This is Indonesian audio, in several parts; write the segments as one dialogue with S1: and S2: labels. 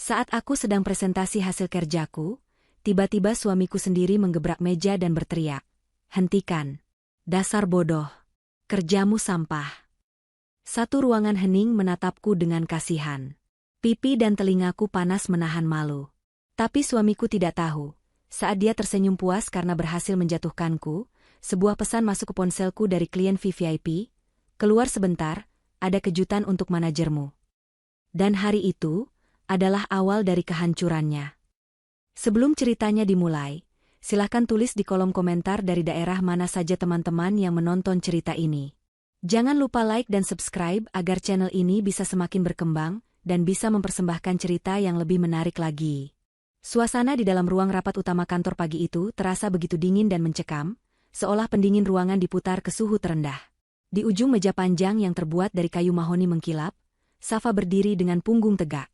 S1: Saat aku sedang presentasi hasil kerjaku, tiba-tiba suamiku sendiri menggebrak meja dan berteriak, "Hentikan! Dasar bodoh! Kerjamu sampah!" Satu ruangan hening menatapku dengan kasihan. Pipi dan telingaku panas menahan malu. Tapi suamiku tidak tahu. Saat dia tersenyum puas karena berhasil menjatuhkanku, sebuah pesan masuk ke ponselku dari klien VVIP, "Keluar sebentar, ada kejutan untuk manajermu." Dan hari itu adalah awal dari kehancurannya. Sebelum ceritanya dimulai, silahkan tulis di kolom komentar dari daerah mana saja teman-teman yang menonton cerita ini. Jangan lupa like dan subscribe agar channel ini bisa semakin berkembang dan bisa mempersembahkan cerita yang lebih menarik lagi. Suasana di dalam ruang rapat utama kantor pagi itu terasa begitu dingin dan mencekam, seolah pendingin ruangan diputar ke suhu terendah. Di ujung meja panjang yang terbuat dari kayu mahoni mengkilap, Safa berdiri dengan punggung tegak.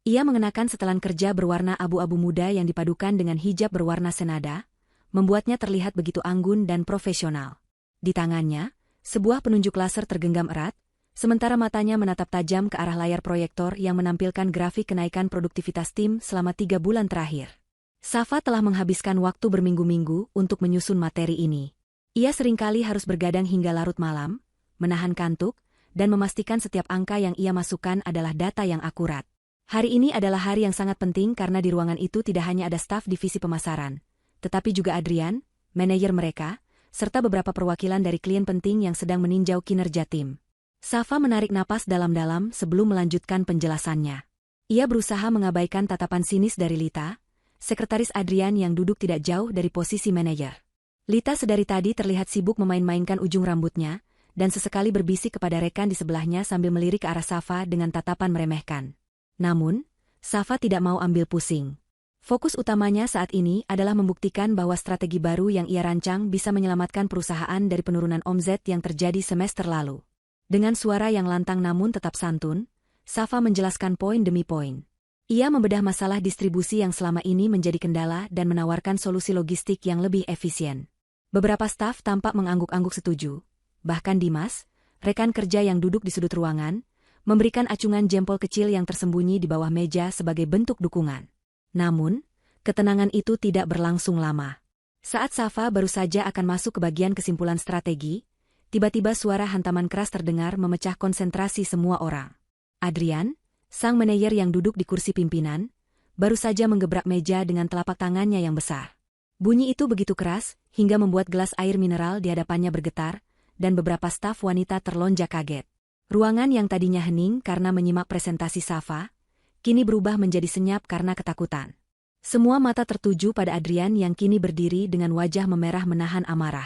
S1: Ia mengenakan setelan kerja berwarna abu-abu muda yang dipadukan dengan hijab berwarna senada, membuatnya terlihat begitu anggun dan profesional. Di tangannya, sebuah penunjuk laser tergenggam erat, sementara matanya menatap tajam ke arah layar proyektor yang menampilkan grafik kenaikan produktivitas tim selama 3 bulan terakhir. Safa telah menghabiskan waktu berminggu-minggu untuk menyusun materi ini. Ia seringkali harus bergadang hingga larut malam, menahan kantuk, dan memastikan setiap angka yang ia masukkan adalah data yang akurat. Hari ini adalah hari yang sangat penting karena di ruangan itu tidak hanya ada staf divisi pemasaran, tetapi juga Adrian, manajer mereka, serta beberapa perwakilan dari klien penting yang sedang meninjau kinerja tim. Safa menarik napas dalam-dalam sebelum melanjutkan penjelasannya. Ia berusaha mengabaikan tatapan sinis dari Lita, sekretaris Adrian yang duduk tidak jauh dari posisi manajer. Lita sedari tadi terlihat sibuk memain-mainkan ujung rambutnya, dan sesekali berbisik kepada rekan di sebelahnya sambil melirik ke arah Safa dengan tatapan meremehkan. Namun, Safa tidak mau ambil pusing. Fokus utamanya saat ini adalah membuktikan bahwa strategi baru yang ia rancang bisa menyelamatkan perusahaan dari penurunan omzet yang terjadi semester lalu. Dengan suara yang lantang namun tetap santun, Safa menjelaskan poin demi poin. Ia membedah masalah distribusi yang selama ini menjadi kendala dan menawarkan solusi logistik yang lebih efisien. Beberapa staf tampak mengangguk-angguk setuju. Bahkan Dimas, rekan kerja yang duduk di sudut ruangan, memberikan acungan jempol kecil yang tersembunyi di bawah meja sebagai bentuk dukungan. Namun, ketenangan itu tidak berlangsung lama. Saat Safa baru saja akan masuk ke bagian kesimpulan strategi, tiba-tiba suara hantaman keras terdengar memecah konsentrasi semua orang. Adrian, sang manajer yang duduk di kursi pimpinan, baru saja menggebrak meja dengan telapak tangannya yang besar. Bunyi itu begitu keras, hingga membuat gelas air mineral di hadapannya bergetar, dan beberapa staf wanita terlonjak kaget. Ruangan yang tadinya hening karena menyimak presentasi Safa, kini berubah menjadi senyap karena ketakutan. Semua mata tertuju pada Adrian yang kini berdiri dengan wajah memerah menahan amarah.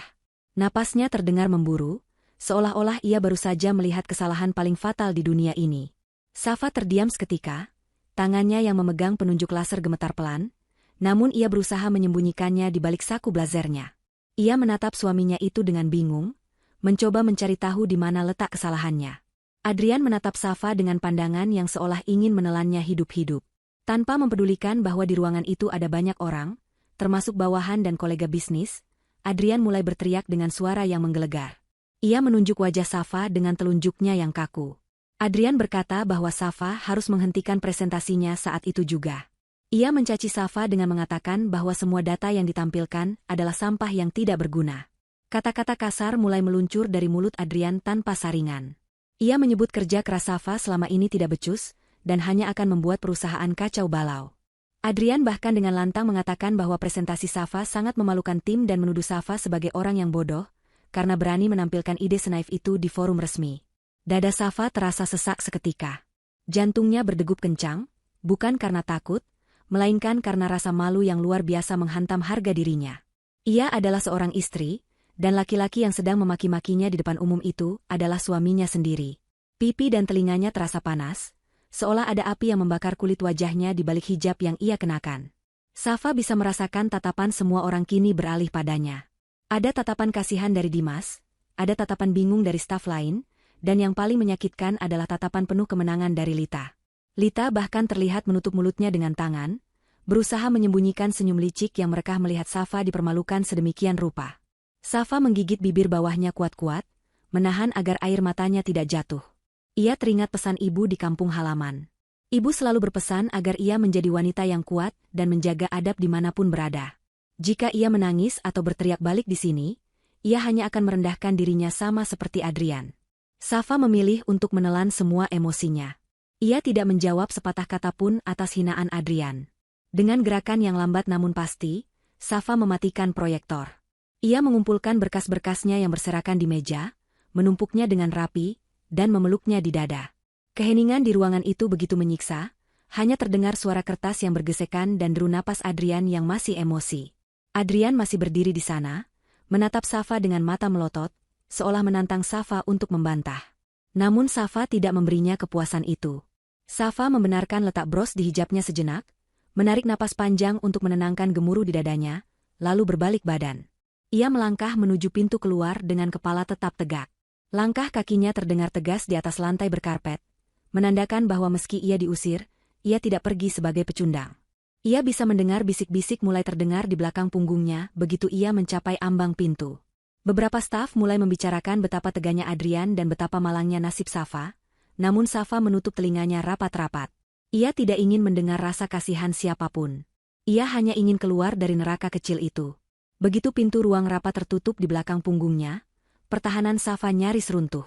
S1: Napasnya terdengar memburu, seolah-olah ia baru saja melihat kesalahan paling fatal di dunia ini. Safa terdiam seketika, tangannya yang memegang penunjuk laser gemetar pelan, namun ia berusaha menyembunyikannya di balik saku blazernya. Ia menatap suaminya itu dengan bingung, mencoba mencari tahu di mana letak kesalahannya. Adrian menatap Safa dengan pandangan yang seolah ingin menelannya hidup-hidup. Tanpa mempedulikan bahwa di ruangan itu ada banyak orang, termasuk bawahan dan kolega bisnis, Adrian mulai berteriak dengan suara yang menggelegar. Ia menunjuk wajah Safa dengan telunjuknya yang kaku. Adrian berkata bahwa Safa harus menghentikan presentasinya saat itu juga. Ia mencaci Safa dengan mengatakan bahwa semua data yang ditampilkan adalah sampah yang tidak berguna. Kata-kata kasar mulai meluncur dari mulut Adrian tanpa saringan. Ia menyebut kerja keras Safa selama ini tidak becus, dan hanya akan membuat perusahaan kacau balau. Adrian bahkan dengan lantang mengatakan bahwa presentasi Safa sangat memalukan tim dan menuduh Safa sebagai orang yang bodoh, karena berani menampilkan ide senaif itu di forum resmi. Dada Safa terasa sesak seketika. Jantungnya berdegup kencang, bukan karena takut, melainkan karena rasa malu yang luar biasa menghantam harga dirinya. Ia adalah seorang istri, dan laki-laki yang sedang memaki-makinya di depan umum itu adalah suaminya sendiri. Pipi dan telinganya terasa panas, seolah ada api yang membakar kulit wajahnya di balik hijab yang ia kenakan. Safa bisa merasakan tatapan semua orang kini beralih padanya. Ada tatapan kasihan dari Dimas, ada tatapan bingung dari staf lain, dan yang paling menyakitkan adalah tatapan penuh kemenangan dari Lita. Lita bahkan terlihat menutup mulutnya dengan tangan, berusaha menyembunyikan senyum licik yang merekah melihat Safa dipermalukan sedemikian rupa. Safa menggigit bibir bawahnya kuat-kuat, menahan agar air matanya tidak jatuh. Ia teringat pesan ibu di kampung halaman. Ibu selalu berpesan agar ia menjadi wanita yang kuat dan menjaga adab dimanapun berada. Jika ia menangis atau berteriak balik di sini, ia hanya akan merendahkan dirinya sama seperti Adrian. Safa memilih untuk menelan semua emosinya. Ia tidak menjawab sepatah kata pun atas hinaan Adrian. Dengan gerakan yang lambat namun pasti, Safa mematikan proyektor. Ia mengumpulkan berkas-berkasnya yang berserakan di meja, menumpuknya dengan rapi, dan memeluknya di dada. Keheningan di ruangan itu begitu menyiksa, hanya terdengar suara kertas yang bergesekan dan deru napas Adrian yang masih emosi. Adrian masih berdiri di sana, menatap Safa dengan mata melotot, seolah menantang Safa untuk membantah. Namun Safa tidak memberinya kepuasan itu. Safa membenarkan letak bros di hijabnya sejenak, menarik napas panjang untuk menenangkan gemuruh di dadanya, lalu berbalik badan. Ia melangkah menuju pintu keluar dengan kepala tetap tegak. Langkah kakinya terdengar tegas di atas lantai berkarpet, menandakan bahwa meski ia diusir, ia tidak pergi sebagai pecundang. Ia bisa mendengar bisik-bisik mulai terdengar di belakang punggungnya begitu ia mencapai ambang pintu. Beberapa staf mulai membicarakan betapa teganya Adrian dan betapa malangnya nasib Safa, namun Safa menutup telinganya rapat-rapat. Ia tidak ingin mendengar rasa kasihan siapapun. Ia hanya ingin keluar dari neraka kecil itu. Begitu pintu ruang rapat tertutup di belakang punggungnya, pertahanan Safa nyaris runtuh.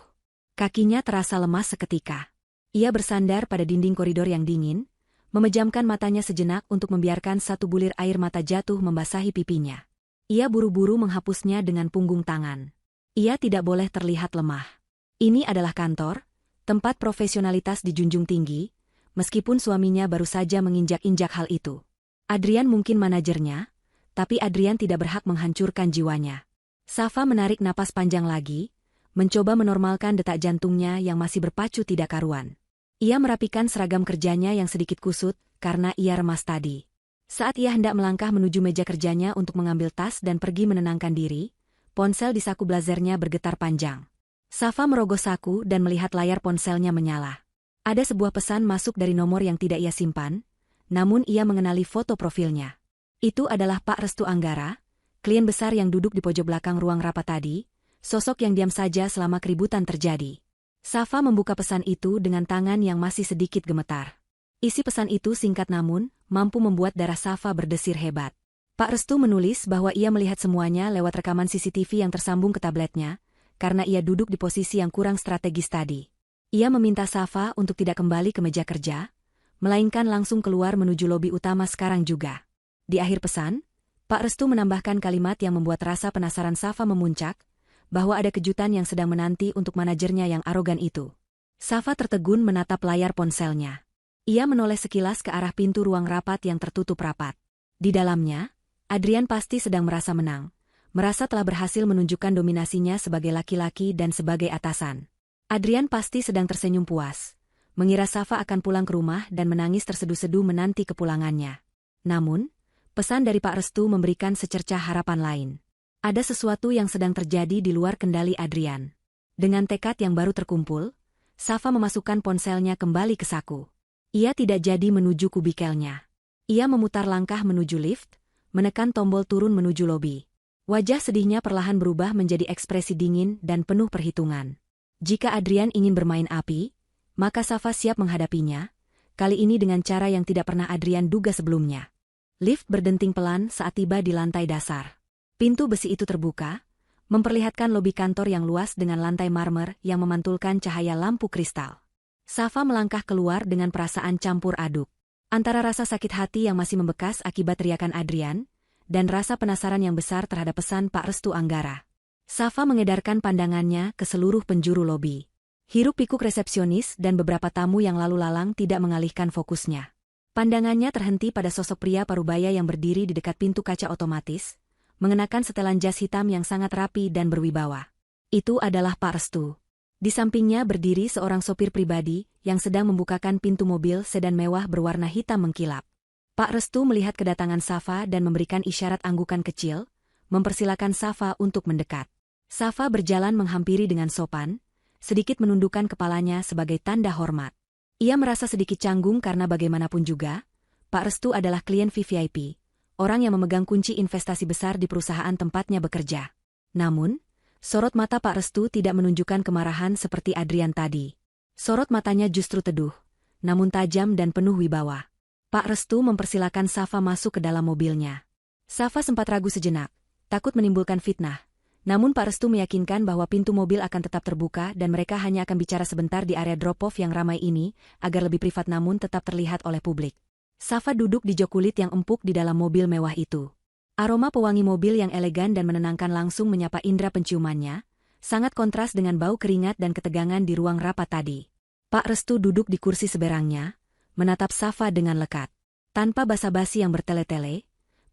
S1: Kakinya terasa lemas seketika. Ia bersandar pada dinding koridor yang dingin, memejamkan matanya sejenak untuk membiarkan satu bulir air mata jatuh membasahi pipinya. Ia buru-buru menghapusnya dengan punggung tangan. Ia tidak boleh terlihat lemah. Ini adalah kantor, tempat profesionalitas dijunjung tinggi, meskipun suaminya baru saja menginjak-injak hal itu. Adrian mungkin manajernya, tapi Adrian tidak berhak menghancurkan jiwanya. Safa menarik napas panjang lagi, mencoba menormalkan detak jantungnya yang masih berpacu tidak karuan. Ia merapikan seragam kerjanya yang sedikit kusut karena ia remas tadi. Saat ia hendak melangkah menuju meja kerjanya untuk mengambil tas dan pergi menenangkan diri, ponsel di saku blazernya bergetar panjang. Safa merogoh saku dan melihat layar ponselnya menyala. Ada sebuah pesan masuk dari nomor yang tidak ia simpan, namun ia mengenali foto profilnya. Itu adalah Pak Restu Anggara, klien besar yang duduk di pojok belakang ruang rapat tadi, sosok yang diam saja selama keributan terjadi. Safa membuka pesan itu dengan tangan yang masih sedikit gemetar. Isi pesan itu singkat namun, mampu membuat darah Safa berdesir hebat. Pak Restu menulis bahwa ia melihat semuanya lewat rekaman CCTV yang tersambung ke tabletnya, karena ia duduk di posisi yang kurang strategis tadi. Ia meminta Safa untuk tidak kembali ke meja kerja, melainkan langsung keluar menuju lobi utama sekarang juga. Di akhir pesan, Pak Restu menambahkan kalimat yang membuat rasa penasaran Safa memuncak, bahwa ada kejutan yang sedang menanti untuk manajernya yang arogan itu. Safa tertegun menatap layar ponselnya. Ia menoleh sekilas ke arah pintu ruang rapat yang tertutup rapat. Di dalamnya, Adrian pasti sedang merasa menang, merasa telah berhasil menunjukkan dominasinya sebagai laki-laki dan sebagai atasan. Adrian pasti sedang tersenyum puas, mengira Safa akan pulang ke rumah dan menangis terseduh-seduh menanti kepulangannya. Namun, pesan dari Pak Restu memberikan secercah harapan lain. Ada sesuatu yang sedang terjadi di luar kendali Adrian. Dengan tekad yang baru terkumpul, Safa memasukkan ponselnya kembali ke saku. Ia tidak jadi menuju kubikelnya. Ia memutar langkah menuju lift, menekan tombol turun menuju lobi. Wajah sedihnya perlahan berubah menjadi ekspresi dingin dan penuh perhitungan. Jika Adrian ingin bermain api, maka Safa siap menghadapinya, kali ini dengan cara yang tidak pernah Adrian duga sebelumnya. Lift berdenting pelan saat tiba di lantai dasar. Pintu besi itu terbuka, memperlihatkan lobi kantor yang luas dengan lantai marmer yang memantulkan cahaya lampu kristal. Safa melangkah keluar dengan perasaan campur aduk. Antara rasa sakit hati yang masih membekas akibat teriakan Adrian, dan rasa penasaran yang besar terhadap pesan Pak Restu Anggara. Safa mengedarkan pandangannya ke seluruh penjuru lobi. Hiruk-pikuk resepsionis dan beberapa tamu yang lalu lalang tidak mengalihkan fokusnya. Pandangannya terhenti pada sosok pria parubaya yang berdiri di dekat pintu kaca otomatis, mengenakan setelan jas hitam yang sangat rapi dan berwibawa. Itu adalah Pak Restu. Di sampingnya berdiri seorang sopir pribadi yang sedang membukakan pintu mobil sedan mewah berwarna hitam mengkilap. Pak Restu melihat kedatangan Safa dan memberikan isyarat anggukan kecil, mempersilakan Safa untuk mendekat. Safa berjalan menghampiri dengan sopan, sedikit menundukkan kepalanya sebagai tanda hormat. Ia merasa sedikit canggung karena bagaimanapun juga, Pak Restu adalah klien VVIP. Orang yang memegang kunci investasi besar di perusahaan tempatnya bekerja. Namun, sorot mata Pak Restu tidak menunjukkan kemarahan seperti Adrian tadi. Sorot matanya justru teduh, namun tajam dan penuh wibawa. Pak Restu mempersilakan Safa masuk ke dalam mobilnya. Safa sempat ragu sejenak, takut menimbulkan fitnah. Namun Pak Restu meyakinkan bahwa pintu mobil akan tetap terbuka dan mereka hanya akan bicara sebentar di area drop-off yang ramai ini, agar lebih privat namun tetap terlihat oleh publik. Safa duduk di jok kulit yang empuk di dalam mobil mewah itu. Aroma pewangi mobil yang elegan dan menenangkan langsung menyapa indera penciumannya, sangat kontras dengan bau keringat dan ketegangan di ruang rapat tadi. Pak Restu duduk di kursi seberangnya, menatap Safa dengan lekat. Tanpa basa-basi yang bertele-tele,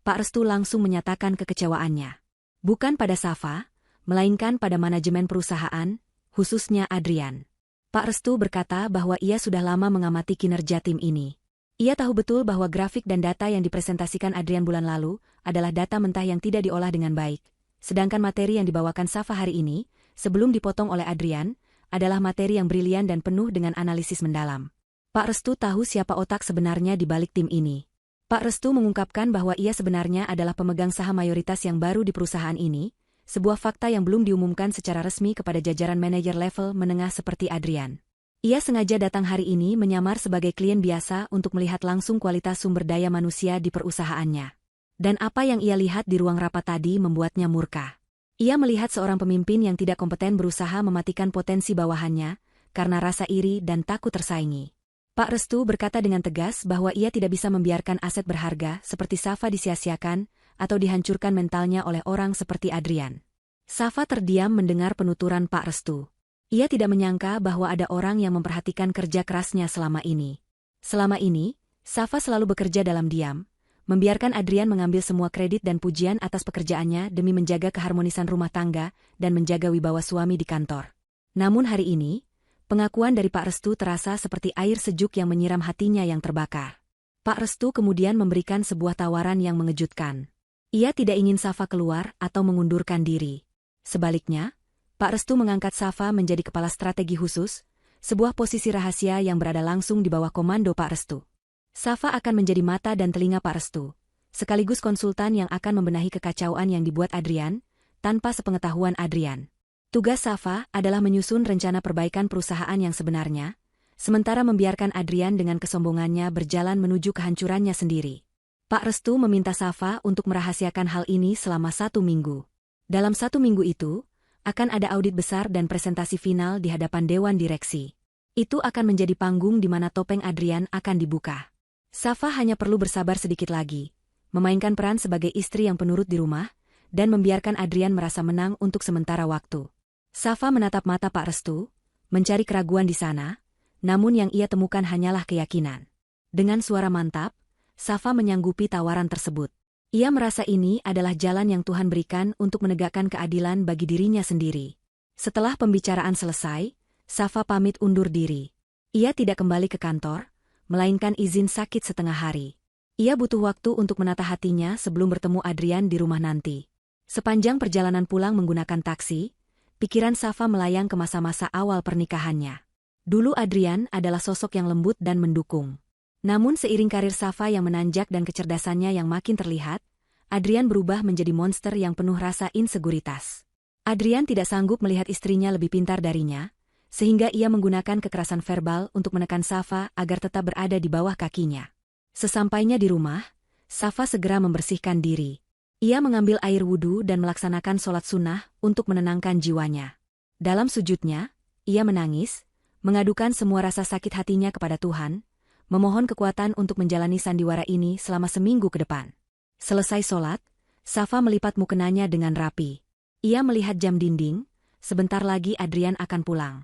S1: Pak Restu langsung menyatakan kekecewaannya. Bukan pada Safa, melainkan pada manajemen perusahaan, khususnya Adrian. Pak Restu berkata bahwa ia sudah lama mengamati kinerja tim ini. Ia tahu betul bahwa grafik dan data yang dipresentasikan Adrian bulan lalu adalah data mentah yang tidak diolah dengan baik. Sedangkan materi yang dibawakan Safa hari ini, sebelum dipotong oleh Adrian, adalah materi yang brilian dan penuh dengan analisis mendalam. Pak Restu tahu siapa otak sebenarnya di balik tim ini. Pak Restu mengungkapkan bahwa ia sebenarnya adalah pemegang saham mayoritas yang baru di perusahaan ini, sebuah fakta yang belum diumumkan secara resmi kepada jajaran manajer level menengah seperti Adrian. Ia sengaja datang hari ini menyamar sebagai klien biasa untuk melihat langsung kualitas sumber daya manusia di perusahaannya. Dan apa yang ia lihat di ruang rapat tadi membuatnya murka. Ia melihat seorang pemimpin yang tidak kompeten berusaha mematikan potensi bawahannya, karena rasa iri dan takut tersaingi. Pak Restu berkata dengan tegas bahwa ia tidak bisa membiarkan aset berharga seperti Safa disia-siakan atau dihancurkan mentalnya oleh orang seperti Adrian. Safa terdiam mendengar penuturan Pak Restu. Ia tidak menyangka bahwa ada orang yang memperhatikan kerja kerasnya selama ini. Selama ini, Safa selalu bekerja dalam diam, membiarkan Adrian mengambil semua kredit dan pujian atas pekerjaannya demi menjaga keharmonisan rumah tangga dan menjaga wibawa suami di kantor. Namun hari ini, pengakuan dari Pak Restu terasa seperti air sejuk yang menyiram hatinya yang terbakar. Pak Restu kemudian memberikan sebuah tawaran yang mengejutkan. Ia tidak ingin Safa keluar atau mengundurkan diri. Sebaliknya, Pak Restu mengangkat Safa menjadi kepala strategi khusus, sebuah posisi rahasia yang berada langsung di bawah komando Pak Restu. Safa akan menjadi mata dan telinga Pak Restu, sekaligus konsultan yang akan membenahi kekacauan yang dibuat Adrian, tanpa sepengetahuan Adrian. Tugas Safa adalah menyusun rencana perbaikan perusahaan yang sebenarnya, sementara membiarkan Adrian dengan kesombongannya berjalan menuju kehancurannya sendiri. Pak Restu meminta Safa untuk merahasiakan hal ini selama 1 minggu. Dalam 1 minggu itu, akan ada audit besar dan presentasi final di hadapan Dewan Direksi. Itu akan menjadi panggung di mana topeng Adrian akan dibuka. Safa hanya perlu bersabar sedikit lagi, memainkan peran sebagai istri yang penurut di rumah, dan membiarkan Adrian merasa menang untuk sementara waktu. Safa menatap mata Pak Restu, mencari keraguan di sana, namun yang ia temukan hanyalah keyakinan. Dengan suara mantap, Safa menyanggupi tawaran tersebut. Ia merasa ini adalah jalan yang Tuhan berikan untuk menegakkan keadilan bagi dirinya sendiri. Setelah pembicaraan selesai, Safa pamit undur diri. Ia tidak kembali ke kantor, melainkan izin sakit setengah hari. Ia butuh waktu untuk menata hatinya sebelum bertemu Adrian di rumah nanti. Sepanjang perjalanan pulang menggunakan taksi, pikiran Safa melayang ke masa-masa awal pernikahannya. Dulu Adrian adalah sosok yang lembut dan mendukung. Namun seiring karir Safa yang menanjak dan kecerdasannya yang makin terlihat, Adrian berubah menjadi monster yang penuh rasa insekuritas. Adrian tidak sanggup melihat istrinya lebih pintar darinya, sehingga ia menggunakan kekerasan verbal untuk menekan Safa agar tetap berada di bawah kakinya. Sesampainya di rumah, Safa segera membersihkan diri. Ia mengambil air wudhu dan melaksanakan sholat sunnah untuk menenangkan jiwanya. Dalam sujudnya, ia menangis, mengadukan semua rasa sakit hatinya kepada Tuhan, memohon kekuatan untuk menjalani sandiwara ini selama 1 minggu ke depan. Selesai sholat, Safa melipat mukenanya dengan rapi. Ia melihat jam dinding, sebentar lagi Adrian akan pulang.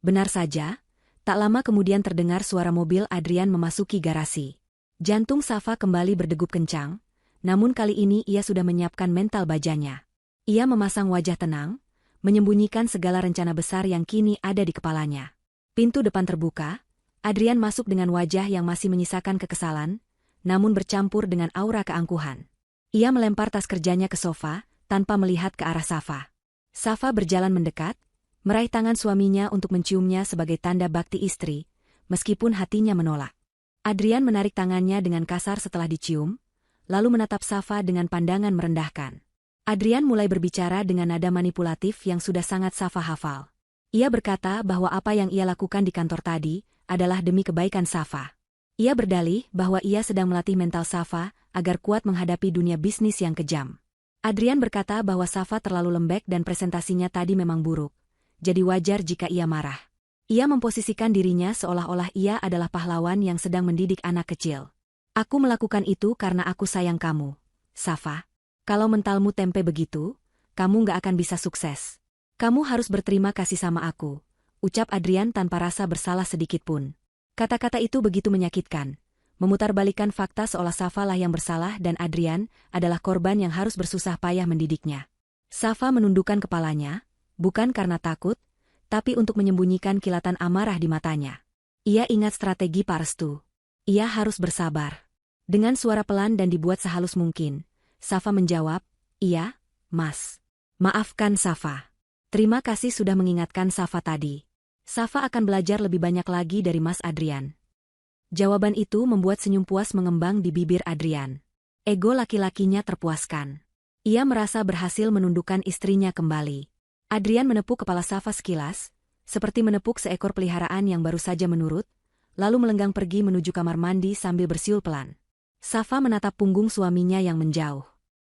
S1: Benar saja, tak lama kemudian terdengar suara mobil Adrian memasuki garasi. Jantung Safa kembali berdegup kencang, namun kali ini ia sudah menyiapkan mental bajanya. Ia memasang wajah tenang, menyembunyikan segala rencana besar yang kini ada di kepalanya. Pintu depan terbuka, Adrian masuk dengan wajah yang masih menyisakan kekesalan, namun bercampur dengan aura keangkuhan. Ia melempar tas kerjanya ke sofa, tanpa melihat ke arah Safa. Safa berjalan mendekat, meraih tangan suaminya untuk menciumnya sebagai tanda bakti istri, meskipun hatinya menolak. Adrian menarik tangannya dengan kasar setelah dicium, lalu menatap Safa dengan pandangan merendahkan. Adrian mulai berbicara dengan nada manipulatif yang sudah sangat Safa hafal. Ia berkata bahwa apa yang ia lakukan di kantor tadi adalah demi kebaikan Safa. Ia berdalih bahwa ia sedang melatih mental Safa agar kuat menghadapi dunia bisnis yang kejam. Adrian berkata bahwa Safa terlalu lembek dan presentasinya tadi memang buruk, jadi wajar jika ia marah. Ia memposisikan dirinya seolah-olah ia adalah pahlawan yang sedang mendidik anak kecil. Aku melakukan itu karena aku sayang kamu, Safa. Kalau mentalmu tempe begitu, kamu nggak akan bisa sukses. Kamu harus berterima kasih sama aku, ucap Adrian tanpa rasa bersalah sedikitpun. Kata-kata itu begitu menyakitkan, memutarbalikkan fakta seolah Safa lah yang bersalah dan Adrian adalah korban yang harus bersusah payah mendidiknya. Safa menundukkan kepalanya, bukan karena takut, tapi untuk menyembunyikan kilatan amarah di matanya. Ia ingat strategi Pak Restu. Ia harus bersabar. Dengan suara pelan dan dibuat sehalus mungkin, Safa menjawab, "Iya, Mas." "Maafkan Safa. Terima kasih sudah mengingatkan Safa tadi. Safa akan belajar lebih banyak lagi dari Mas Adrian." Jawaban itu membuat senyum puas mengembang di bibir Adrian. Ego laki-lakinya terpuaskan. Ia merasa berhasil menundukkan istrinya kembali. Adrian menepuk kepala Safa sekilas, seperti menepuk seekor peliharaan yang baru saja menurut, lalu melenggang pergi menuju kamar mandi sambil bersiul pelan. Safa menatap punggung suaminya yang menjauh.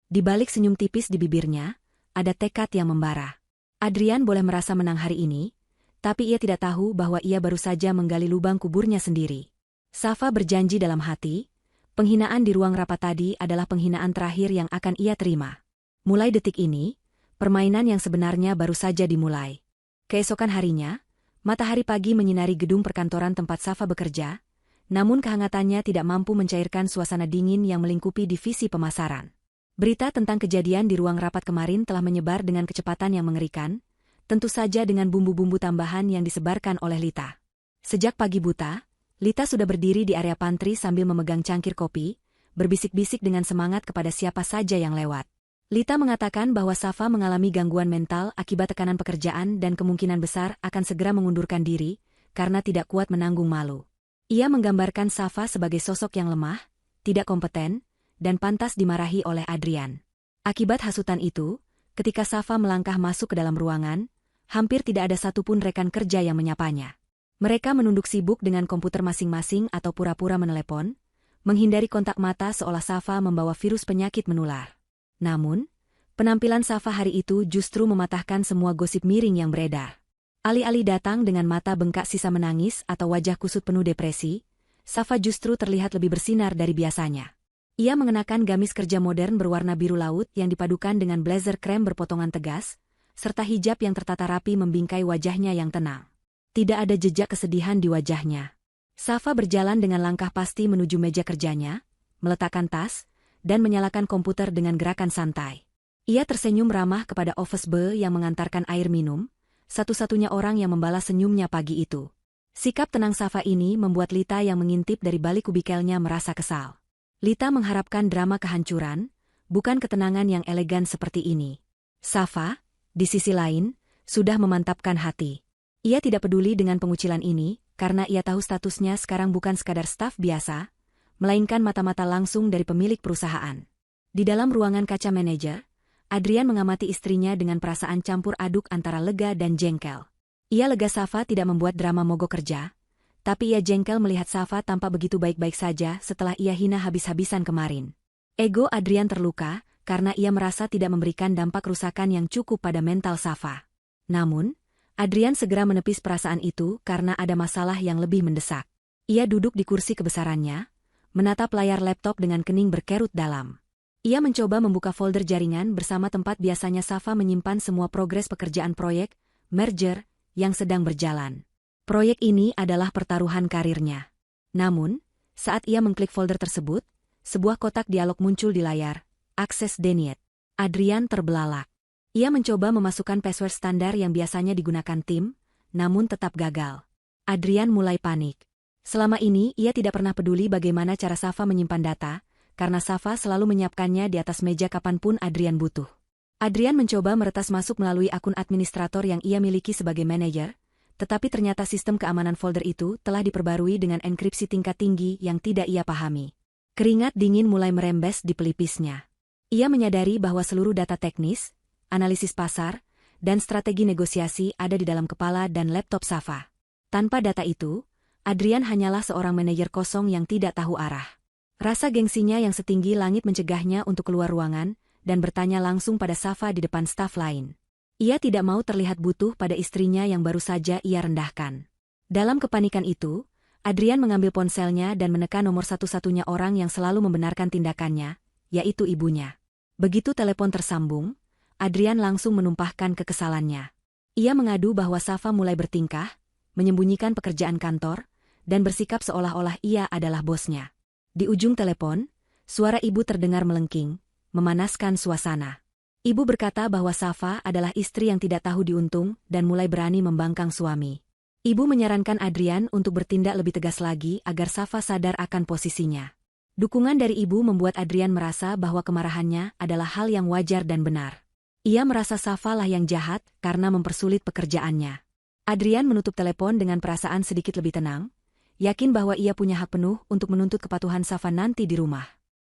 S1: Di balik senyum tipis di bibirnya, ada tekad yang membara. Adrian boleh merasa menang hari ini, tapi ia tidak tahu bahwa ia baru saja menggali lubang kuburnya sendiri. Safa berjanji dalam hati, penghinaan di ruang rapat tadi adalah penghinaan terakhir yang akan ia terima. Mulai detik ini, permainan yang sebenarnya baru saja dimulai. Keesokan harinya, matahari pagi menyinari gedung perkantoran tempat Safa bekerja, namun kehangatannya tidak mampu mencairkan suasana dingin yang melingkupi divisi pemasaran. Berita tentang kejadian di ruang rapat kemarin telah menyebar dengan kecepatan yang mengerikan, tentu saja dengan bumbu-bumbu tambahan yang disebarkan oleh Lita. Sejak pagi buta, Lita sudah berdiri di area pantry sambil memegang cangkir kopi, berbisik-bisik dengan semangat kepada siapa saja yang lewat. Lita mengatakan bahwa Safa mengalami gangguan mental akibat tekanan pekerjaan dan kemungkinan besar akan segera mengundurkan diri, karena tidak kuat menanggung malu. Ia menggambarkan Safa sebagai sosok yang lemah, tidak kompeten, dan pantas dimarahi oleh Adrian. Akibat hasutan itu, ketika Safa melangkah masuk ke dalam ruangan, hampir tidak ada satupun rekan kerja yang menyapanya. Mereka menunduk sibuk dengan komputer masing-masing atau pura-pura menelepon, menghindari kontak mata seolah Safa membawa virus penyakit menular. Namun, penampilan Safa hari itu justru mematahkan semua gosip miring yang beredar. Alih-alih datang dengan mata bengkak sisa menangis atau wajah kusut penuh depresi, Safa justru terlihat lebih bersinar dari biasanya. Ia mengenakan gamis kerja modern berwarna biru laut yang dipadukan dengan blazer krem berpotongan tegas, serta hijab yang tertata rapi membingkai wajahnya yang tenang. Tidak ada jejak kesedihan di wajahnya. Safa berjalan dengan langkah pasti menuju meja kerjanya, meletakkan tas, dan menyalakan komputer dengan gerakan santai. Ia tersenyum ramah kepada office boy yang mengantarkan air minum, satu-satunya orang yang membalas senyumnya pagi itu. Sikap tenang Safa ini membuat Lita yang mengintip dari balik kubikelnya merasa kesal. Lita mengharapkan drama kehancuran, bukan ketenangan yang elegan seperti ini. Safa, di sisi lain, sudah memantapkan hati. Ia tidak peduli dengan pengucilan ini, karena ia tahu statusnya sekarang bukan sekadar staf biasa, melainkan mata-mata langsung dari pemilik perusahaan. Di dalam ruangan kaca manajer, Adrian mengamati istrinya dengan perasaan campur aduk antara lega dan jengkel. Ia lega Safa tidak membuat drama mogok kerja, tapi ia jengkel melihat Safa tampak begitu baik-baik saja setelah ia hina habis-habisan kemarin. Ego Adrian terluka, karena ia merasa tidak memberikan dampak kerusakan yang cukup pada mental Safa. Namun, Adrian segera menepis perasaan itu karena ada masalah yang lebih mendesak. Ia duduk di kursi kebesarannya, menatap layar laptop dengan kening berkerut dalam. Ia mencoba membuka folder jaringan bersama tempat biasanya Safa menyimpan semua progres pekerjaan proyek, merger, yang sedang berjalan. Proyek ini adalah pertaruhan karirnya. Namun, saat ia mengklik folder tersebut, sebuah kotak dialog muncul di layar, akses denied. Adrian terbelalak. Ia mencoba memasukkan password standar yang biasanya digunakan tim, namun tetap gagal. Adrian mulai panik. Selama ini ia tidak pernah peduli bagaimana cara Safa menyimpan data, karena Safa selalu menyiapkannya di atas meja kapanpun Adrian butuh. Adrian mencoba meretas masuk melalui akun administrator yang ia miliki sebagai manajer, tetapi ternyata sistem keamanan folder itu telah diperbarui dengan enkripsi tingkat tinggi yang tidak ia pahami. Keringat dingin mulai merembes di pelipisnya. Ia menyadari bahwa seluruh data teknis, analisis pasar, dan strategi negosiasi ada di dalam kepala dan laptop Safa. Tanpa data itu, Adrian hanyalah seorang manajer kosong yang tidak tahu arah. Rasa gengsinya yang setinggi langit mencegahnya untuk keluar ruangan dan bertanya langsung pada Safa di depan staf lain. Ia tidak mau terlihat butuh pada istrinya yang baru saja ia rendahkan. Dalam kepanikan itu, Adrian mengambil ponselnya dan menekan nomor satu-satunya orang yang selalu membenarkan tindakannya, yaitu ibunya. Begitu telepon tersambung, Adrian langsung menumpahkan kekesalannya. Ia mengadu bahwa Safa mulai bertingkah, menyembunyikan pekerjaan kantor, dan bersikap seolah-olah ia adalah bosnya. Di ujung telepon, suara ibu terdengar melengking, memanaskan suasana. Ibu berkata bahwa Safa adalah istri yang tidak tahu diuntung dan mulai berani membangkang suami. Ibu menyarankan Adrian untuk bertindak lebih tegas lagi agar Safa sadar akan posisinya. Dukungan dari ibu membuat Adrian merasa bahwa kemarahannya adalah hal yang wajar dan benar. Ia merasa Safa lah yang jahat karena mempersulit pekerjaannya. Adrian menutup telepon dengan perasaan sedikit lebih tenang, yakin bahwa ia punya hak penuh untuk menuntut kepatuhan Safa nanti di rumah.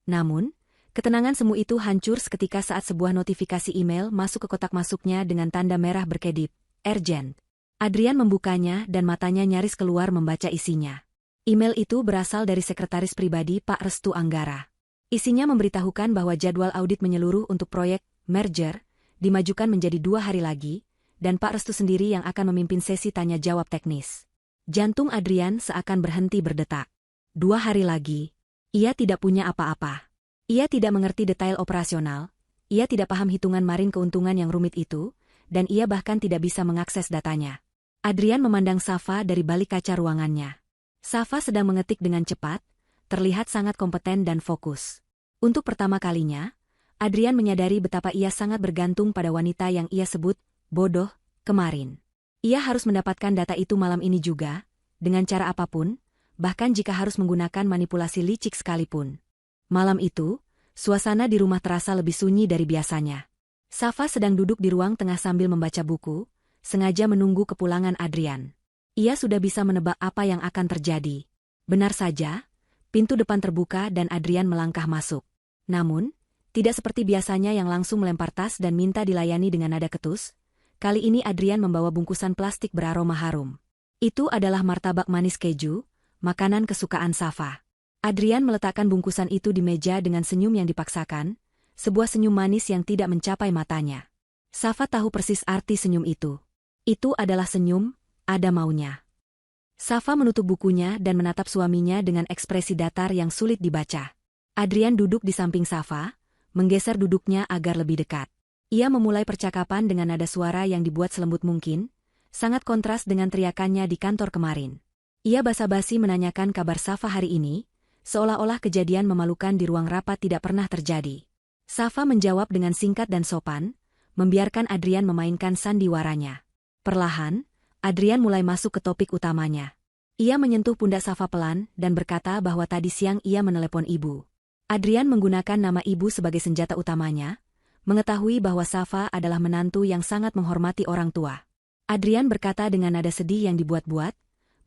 S1: Namun, ketenangan semu itu hancur seketika saat sebuah notifikasi email masuk ke kotak masuknya dengan tanda merah berkedip, "Urgent". Adrian membukanya dan matanya nyaris keluar membaca isinya. Email itu berasal dari sekretaris pribadi Pak Restu Anggara. Isinya memberitahukan bahwa jadwal audit menyeluruh untuk proyek merger dimajukan menjadi 2 hari lagi, dan Pak Restu sendiri yang akan memimpin sesi tanya-jawab teknis. Jantung Adrian seakan berhenti berdetak. 2 hari lagi. Ia tidak punya apa-apa. Ia tidak mengerti detail operasional, ia tidak paham hitungan marin keuntungan yang rumit itu, dan ia bahkan tidak bisa mengakses datanya. Adrian memandang Safa dari balik kaca ruangannya. Safa sedang mengetik dengan cepat, terlihat sangat kompeten dan fokus. Untuk pertama kalinya, Adrian menyadari betapa ia sangat bergantung pada wanita yang ia sebut bodoh kemarin. Ia harus mendapatkan data itu malam ini juga, dengan cara apapun, bahkan jika harus menggunakan manipulasi licik sekalipun. Malam itu, suasana di rumah terasa lebih sunyi dari biasanya. Safa sedang duduk di ruang tengah sambil membaca buku, sengaja menunggu kepulangan Adrian. Ia sudah bisa menebak apa yang akan terjadi. Benar saja, pintu depan terbuka dan Adrian melangkah masuk. Namun, tidak seperti biasanya yang langsung melempar tas dan minta dilayani dengan nada ketus, kali ini Adrian membawa bungkusan plastik beraroma harum. Itu adalah martabak manis keju, makanan kesukaan Safa. Adrian meletakkan bungkusan itu di meja dengan senyum yang dipaksakan, sebuah senyum manis yang tidak mencapai matanya. Safa tahu persis arti senyum itu. Itu adalah senyum, ada maunya. Safa menutup bukunya dan menatap suaminya dengan ekspresi datar yang sulit dibaca. Adrian duduk di samping Safa, menggeser duduknya agar lebih dekat. Ia memulai percakapan dengan nada suara yang dibuat selembut mungkin, sangat kontras dengan teriakannya di kantor kemarin. Ia basa-basi menanyakan kabar Safa hari ini, seolah-olah kejadian memalukan di ruang rapat tidak pernah terjadi. Safa menjawab dengan singkat dan sopan, membiarkan Adrian memainkan sandiwaranya. Perlahan, Adrian mulai masuk ke topik utamanya. Ia menyentuh pundak Safa pelan dan berkata bahwa tadi siang ia menelepon ibu. Adrian menggunakan nama ibu sebagai senjata utamanya, mengetahui bahwa Safa adalah menantu yang sangat menghormati orang tua. Adrian berkata dengan nada sedih yang dibuat-buat,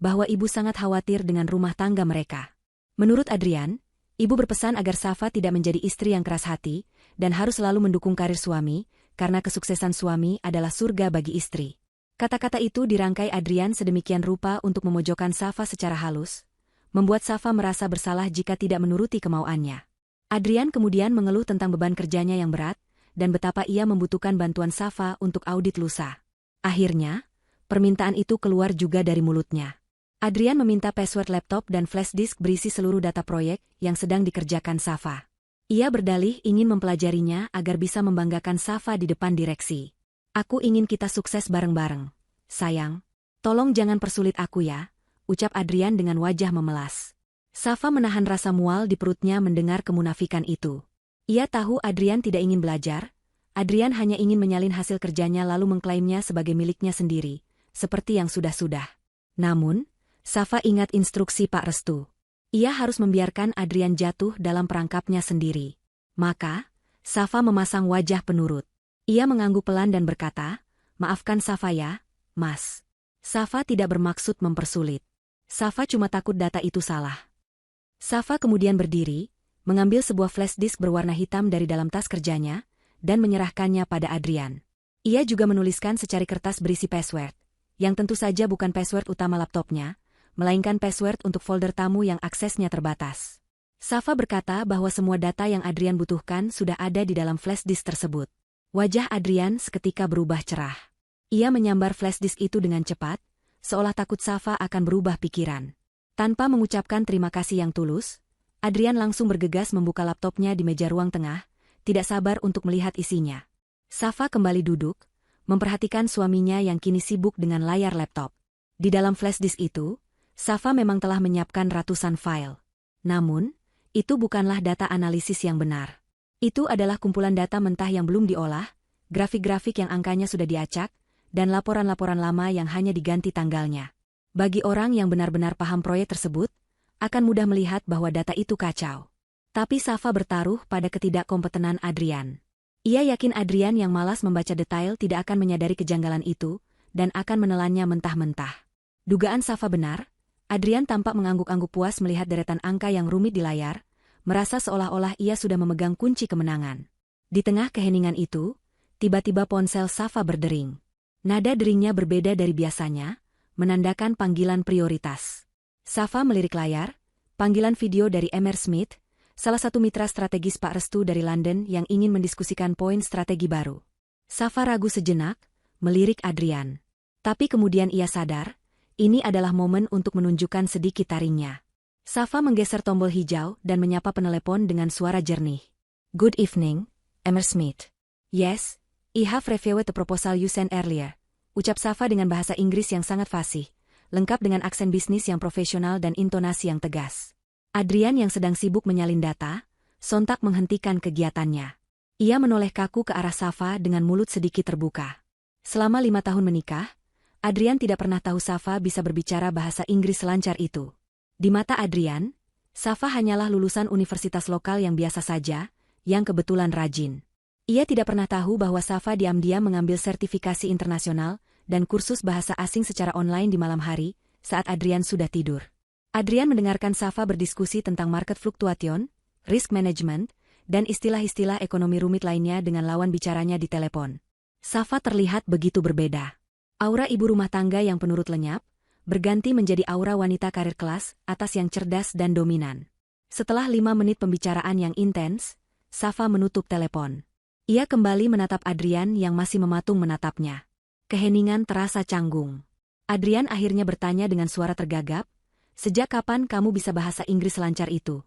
S1: bahwa ibu sangat khawatir dengan rumah tangga mereka. Menurut Adrian, ibu berpesan agar Safa tidak menjadi istri yang keras hati, dan harus selalu mendukung karir suami, karena kesuksesan suami adalah surga bagi istri. Kata-kata itu dirangkai Adrian sedemikian rupa untuk memojokkan Safa secara halus, membuat Safa merasa bersalah jika tidak menuruti kemauannya. Adrian kemudian mengeluh tentang beban kerjanya yang berat, dan betapa ia membutuhkan bantuan Safa untuk audit lusa. Akhirnya, permintaan itu keluar juga dari mulutnya. Adrian meminta password laptop dan flash disk berisi seluruh data proyek yang sedang dikerjakan Safa. Ia berdalih ingin mempelajarinya agar bisa membanggakan Safa di depan direksi. "Aku ingin kita sukses bareng-bareng. Sayang, tolong jangan persulit aku ya," ucap Adrian dengan wajah memelas. Safa menahan rasa mual di perutnya mendengar kemunafikan itu. Ia tahu Adrian tidak ingin belajar, Adrian hanya ingin menyalin hasil kerjanya lalu mengklaimnya sebagai miliknya sendiri, seperti yang sudah-sudah. Namun, Safa ingat instruksi Pak Restu. Ia harus membiarkan Adrian jatuh dalam perangkapnya sendiri. Maka, Safa memasang wajah penurut. Ia mengangguk pelan dan berkata, "Maafkan Safa ya, Mas." Safa tidak bermaksud mempersulit. Safa cuma takut data itu salah. Safa kemudian berdiri, mengambil sebuah flash disk berwarna hitam dari dalam tas kerjanya, dan menyerahkannya pada Adrian. Ia juga menuliskan secari kertas berisi password, yang tentu saja bukan password utama laptopnya, melainkan password untuk folder tamu yang aksesnya terbatas. Safa berkata bahwa semua data yang Adrian butuhkan sudah ada di dalam flash disk tersebut. Wajah Adrian seketika berubah cerah. Ia menyambar flash disk itu dengan cepat, seolah takut Safa akan berubah pikiran. Tanpa mengucapkan terima kasih yang tulus, Adrian langsung bergegas membuka laptopnya di meja ruang tengah, tidak sabar untuk melihat isinya. Safa kembali duduk, memperhatikan suaminya yang kini sibuk dengan layar laptop. Di dalam flash disk itu, Safa memang telah menyiapkan ratusan file. Namun, itu bukanlah data analisis yang benar. Itu adalah kumpulan data mentah yang belum diolah, grafik-grafik yang angkanya sudah diacak, dan laporan-laporan lama yang hanya diganti tanggalnya. Bagi orang yang benar-benar paham proyek tersebut, akan mudah melihat bahwa data itu kacau. Tapi Safa bertaruh pada ketidakkompetenan Adrian. Ia yakin Adrian yang malas membaca detail tidak akan menyadari kejanggalan itu, dan akan menelannya mentah-mentah. Dugaan Safa benar, Adrian tampak mengangguk-angguk puas melihat deretan angka yang rumit di layar, merasa seolah-olah ia sudah memegang kunci kemenangan. Di tengah keheningan itu, tiba-tiba ponsel Safa berdering. Nada deringnya berbeda dari biasanya, menandakan panggilan prioritas. Safa melirik layar, panggilan video dari Emer Smith, salah satu mitra strategis Pak Restu dari London yang ingin mendiskusikan poin strategi baru. Safa ragu sejenak, melirik Adrian. Tapi kemudian ia sadar, ini adalah momen untuk menunjukkan sedikit taringnya. Safa menggeser tombol hijau dan menyapa penelepon dengan suara jernih. "Good evening, Emer Smith." "Yes, I have reviewed the proposal you sent earlier," ucap Safa dengan bahasa Inggris yang sangat fasih, lengkap dengan aksen bisnis yang profesional dan intonasi yang tegas. Adrian yang sedang sibuk menyalin data, sontak menghentikan kegiatannya. Ia menoleh kaku ke arah Safa dengan mulut sedikit terbuka. Selama 5 tahun menikah, Adrian tidak pernah tahu Safa bisa berbicara bahasa Inggris selancar itu. Di mata Adrian, Safa hanyalah lulusan universitas lokal yang biasa saja, yang kebetulan rajin. Ia tidak pernah tahu bahwa Safa diam-diam mengambil sertifikasi internasional dan kursus bahasa asing secara online di malam hari, saat Adrian sudah tidur. Adrian mendengarkan Safa berdiskusi tentang market fluctuation, risk management, dan istilah-istilah ekonomi rumit lainnya dengan lawan bicaranya di telepon. Safa terlihat begitu berbeda. Aura ibu rumah tangga yang penurut lenyap, berganti menjadi aura wanita karir kelas atas yang cerdas dan dominan. Setelah 5 menit pembicaraan yang intens, Safa menutup telepon. Ia kembali menatap Adrian yang masih mematung menatapnya. Keheningan terasa canggung. Adrian akhirnya bertanya dengan suara tergagap, "Sejak kapan kamu bisa bahasa Inggris selancar itu?"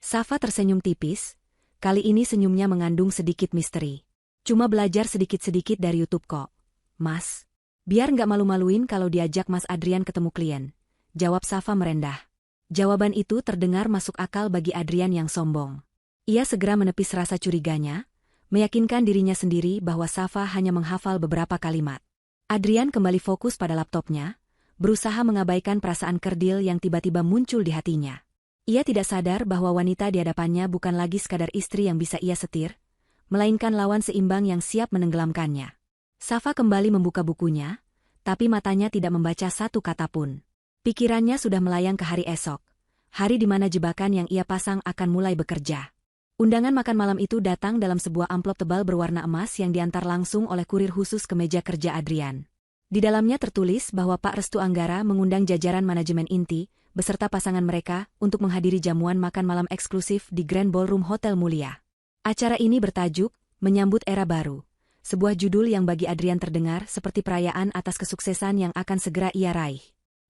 S1: Safa tersenyum tipis, kali ini senyumnya mengandung sedikit misteri. "Cuma belajar sedikit-sedikit dari YouTube kok, Mas." "Biar nggak malu-maluin kalau diajak Mas Adrian ketemu klien," jawab Safa merendah. Jawaban itu terdengar masuk akal bagi Adrian yang sombong. Ia segera menepis rasa curiganya, meyakinkan dirinya sendiri bahwa Safa hanya menghafal beberapa kalimat. Adrian kembali fokus pada laptopnya, berusaha mengabaikan perasaan kerdil yang tiba-tiba muncul di hatinya. Ia tidak sadar bahwa wanita di hadapannya bukan lagi sekadar istri yang bisa ia setir, melainkan lawan seimbang yang siap menenggelamkannya. Safa kembali membuka bukunya, tapi matanya tidak membaca satu kata pun. Pikirannya sudah melayang ke hari esok, hari di mana jebakan yang ia pasang akan mulai bekerja. Undangan makan malam itu datang dalam sebuah amplop tebal berwarna emas yang diantar langsung oleh kurir khusus ke meja kerja Adrian. Di dalamnya tertulis bahwa Pak Restu Anggara mengundang jajaran manajemen inti, beserta pasangan mereka, untuk menghadiri jamuan makan malam eksklusif di Grand Ballroom Hotel Mulia. Acara ini bertajuk, Menyambut Era Baru. Sebuah judul yang bagi Adrian terdengar seperti perayaan atas kesuksesan yang akan segera ia raih.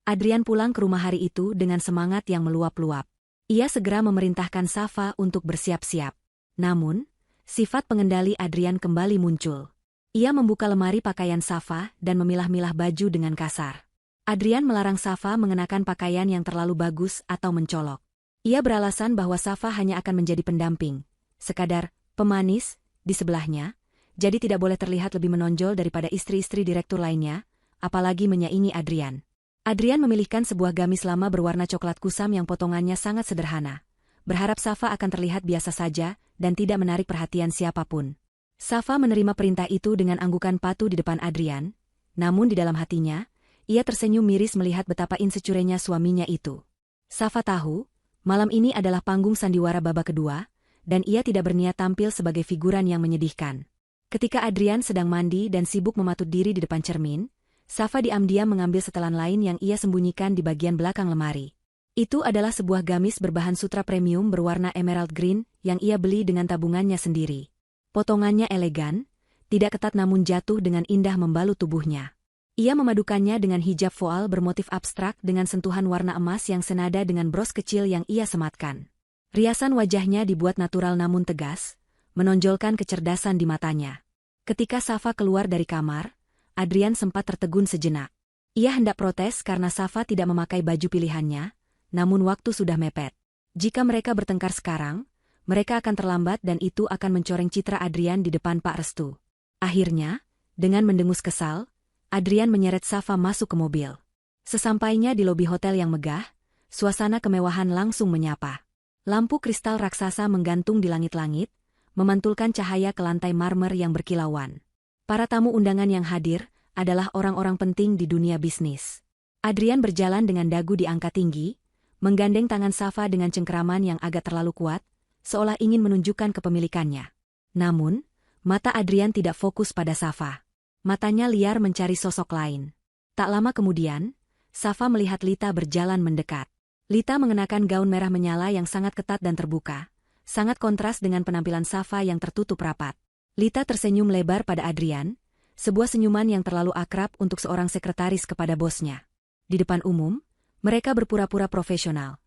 S1: Adrian pulang ke rumah hari itu dengan semangat yang meluap-luap. Ia segera memerintahkan Safa untuk bersiap-siap. Namun, sifat pengendali Adrian kembali muncul. Ia membuka lemari pakaian Safa dan memilah-milah baju dengan kasar. Adrian melarang Safa mengenakan pakaian yang terlalu bagus atau mencolok. Ia beralasan bahwa Safa hanya akan menjadi pendamping, sekadar pemanis, di sebelahnya, jadi tidak boleh terlihat lebih menonjol daripada istri-istri direktur lainnya, apalagi menyaingi Adrian. Adrian memilihkan sebuah gamis lama berwarna coklat kusam yang potongannya sangat sederhana. Berharap Safa akan terlihat biasa saja dan tidak menarik perhatian siapapun. Safa menerima perintah itu dengan anggukan patuh di depan Adrian, namun di dalam hatinya, ia tersenyum miris melihat betapa insecure-nya suaminya itu. Safa tahu, malam ini adalah panggung sandiwara babak kedua, dan ia tidak berniat tampil sebagai figuran yang menyedihkan. Ketika Adrian sedang mandi dan sibuk mematut diri di depan cermin, Safa diam-diam mengambil setelan lain yang ia sembunyikan di bagian belakang lemari. Itu adalah sebuah gamis berbahan sutra premium berwarna emerald green yang ia beli dengan tabungannya sendiri. Potongannya elegan, tidak ketat namun jatuh dengan indah membalut tubuhnya. Ia memadukannya dengan hijab voal bermotif abstrak dengan sentuhan warna emas yang senada dengan bros kecil yang ia sematkan. Riasan wajahnya dibuat natural namun tegas, menonjolkan kecerdasan di matanya. Ketika Safa keluar dari kamar, Adrian sempat tertegun sejenak. Ia hendak protes karena Safa tidak memakai baju pilihannya, namun waktu sudah mepet. Jika mereka bertengkar sekarang, mereka akan terlambat dan itu akan mencoreng citra Adrian di depan Pak Restu. Akhirnya, dengan mendengus kesal, Adrian menyeret Safa masuk ke mobil. Sesampainya di lobi hotel yang megah, suasana kemewahan langsung menyapa. Lampu kristal raksasa menggantung di langit-langit, memantulkan cahaya ke lantai marmer yang berkilauan. Para tamu undangan yang hadir adalah orang-orang penting di dunia bisnis. Adrian berjalan dengan dagu di angka tinggi, menggandeng tangan Safa dengan cengkeraman yang agak terlalu kuat, seolah ingin menunjukkan kepemilikannya. Namun, mata Adrian tidak fokus pada Safa. Matanya liar mencari sosok lain. Tak lama kemudian, Safa melihat Lita berjalan mendekat. Lita mengenakan gaun merah menyala yang sangat ketat dan terbuka, sangat kontras dengan penampilan Safa yang tertutup rapat. Lita tersenyum lebar pada Adrian, sebuah senyuman yang terlalu akrab untuk seorang sekretaris kepada bosnya. Di depan umum, mereka berpura-pura profesional.